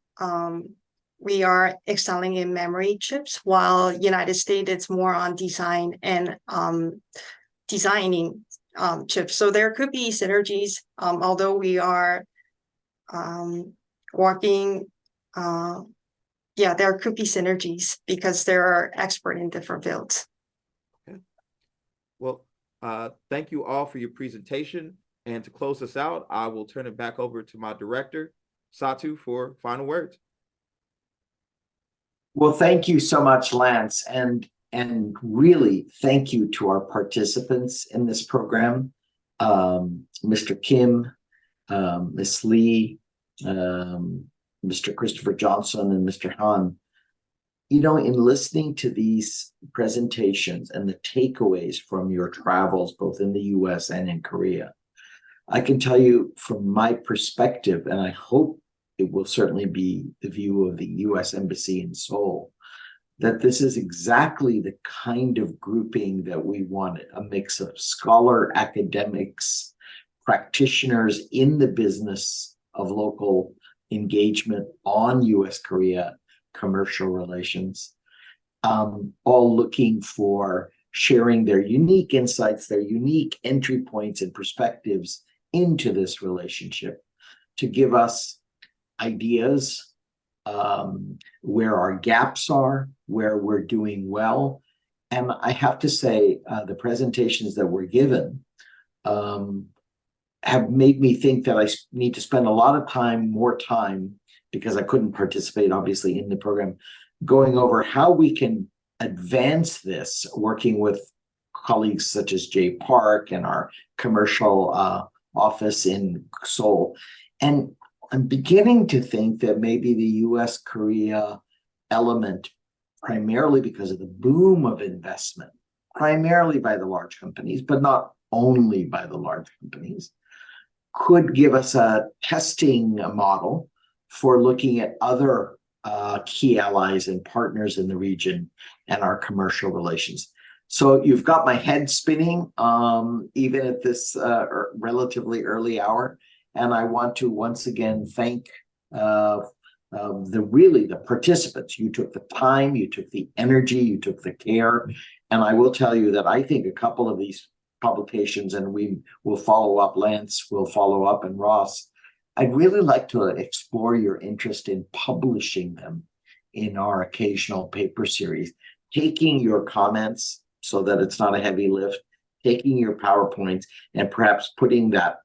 we are excelling in memory chips, while United States it's more on design and designing chips. So there could be synergies, although we are working, there could be synergies because they're expert in different fields. Okay. Well, thank you all for your presentation. And to close us out, I will turn it back over to my director, Satu, for final words. Well, thank you so much, Lance. And really thank you to our participants in this program, Mr. Kim, Ms. Lee, Mr. Christopher Johnson, and Mr. Han. You know, in listening to these presentations and the takeaways from your travels, both in the US and in Korea, I can tell you from my perspective, and I hope it will certainly be the view of the US Embassy in Seoul, that this is exactly the kind of grouping that we wanted, a mix of scholar academics, practitioners in the business of local engagement on US-Korea commercial relations, all looking for sharing their unique insights, their unique entry points and perspectives into this relationship to give us ideas, where our gaps are, where we're doing well. And I have to say, the presentations that were given have made me think that I need to spend a lot of time, more time, because I couldn't participate, obviously, in the program, going over how we can advance this, working with colleagues such as Jay Park and our commercial office in Seoul. And I'm beginning to think that maybe the US-Korea element, primarily because of the boom of investment, primarily by the large companies, but not only by the large companies, could give us a testing model for looking at other key allies and partners in the region and our commercial relations. So you've got my head spinning, even at this relatively early hour. And I want to once again thank the participants. You took the time, you took the energy, you took the care. And I will tell you that I think a couple of these publications, and we will follow up, Lance will follow up, and Ross, I'd really like to explore your interest in publishing them in our occasional paper series, taking your comments so that it's not a heavy lift, taking your PowerPoints and perhaps putting that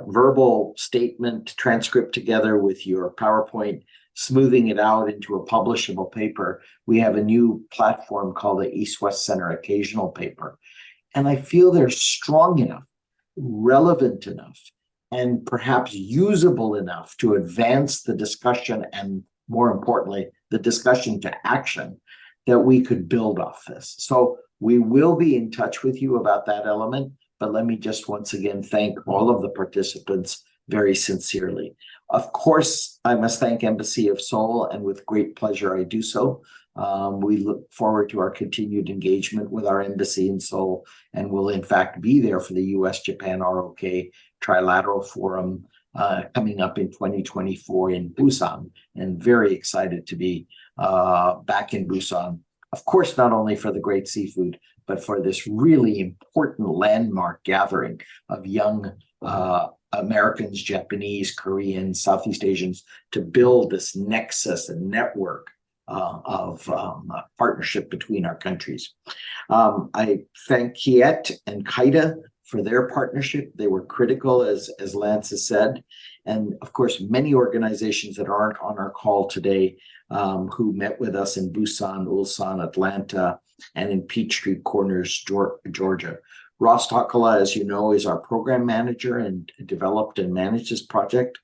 verbal statement transcript together with your PowerPoint, smoothing it out into a publishable paper. We have a new platform called the East-West Center Occasional Paper. And I feel they're strong enough, relevant enough, and perhaps usable enough to advance the discussion and, more importantly, the discussion to action that we could build off this. So we will be in touch with you about that element, but let me just once again thank all of the participants very sincerely. Of course, I must thank Embassy of Seoul, and with great pleasure I do so. We look forward to our continued engagement with our embassy in Seoul, and will in fact be there for the US-Japan ROK Trilateral Forum coming up in 2024 in Busan, and very excited to be back in Busan. Of course, not only for the great seafood, but for this really important landmark gathering of young Americans, Japanese, Koreans, Southeast Asians to build this nexus and network of partnership between our countries. I thank KIET and KIET for their partnership. They were critical, as Lance has said. And of course, many organizations that aren't on our call today who met with us in Busan, Ulsan, Atlanta, and in Peachtree Corners, Georgia. Ross Takala, as you know, is our program manager and developed and managed this project.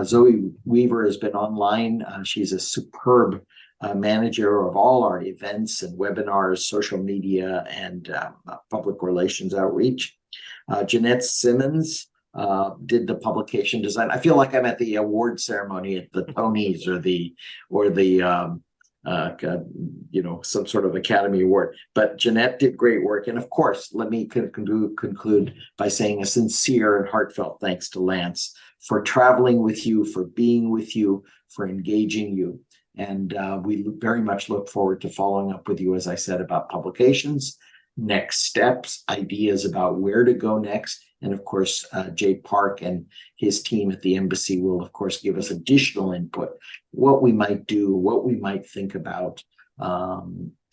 Zoe Weaver has been online. She's a superb manager of all our events and webinars, social media, and public relations outreach. Jeanette Simmons did the publication design. I feel like I'm at the award ceremony at the Tonys or the some sort of Academy Award. But Jeanette did great work. And of course, let me conclude by saying a sincere and heartfelt thanks to Lance for traveling with you, for being with you, for engaging you. And we very much look forward to following up with you, as I said, about publications, next steps, ideas about where to go next. And of course, Jay Park and his team at the embassy will, of course, give us additional input, what we might do, what we might think about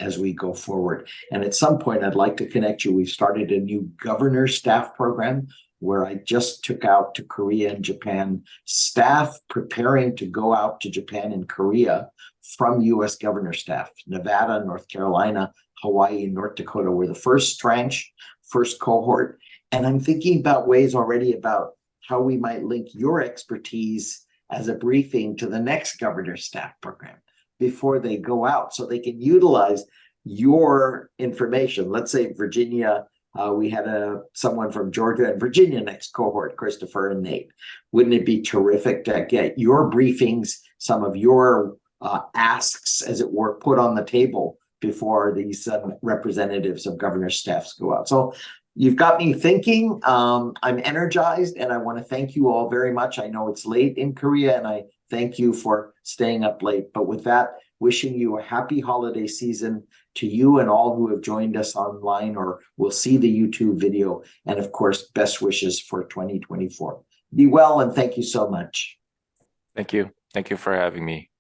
as we go forward. And at some point, I'd like to connect you. We've started a new governor staff program where I just took out to Korea and Japan staff preparing to go out to Japan and Korea from U.S. governor staff. Nevada, North Carolina, Hawaii, North Dakota were the first tranche, first cohort. And I'm thinking about ways already about how we might link your expertise as a briefing to the next governor staff program before they go out, so they can utilize your information. Let's say Virginia, we had someone from Georgia and Virginia next cohort, Christopher and Nate. Wouldn't it be terrific to get your briefings, some of your asks, as it were, put on the table before these representatives of governor staffs go out? So you've got me thinking. I'm energized, and I want to thank you all very much. I know it's late in Korea, and I thank you for staying up late. But with that, wishing you a happy holiday season to you and all who have joined us online or will see the YouTube video. And of course, best wishes for 2024. Be well, and thank you so much. Thank you. Thank you for having me.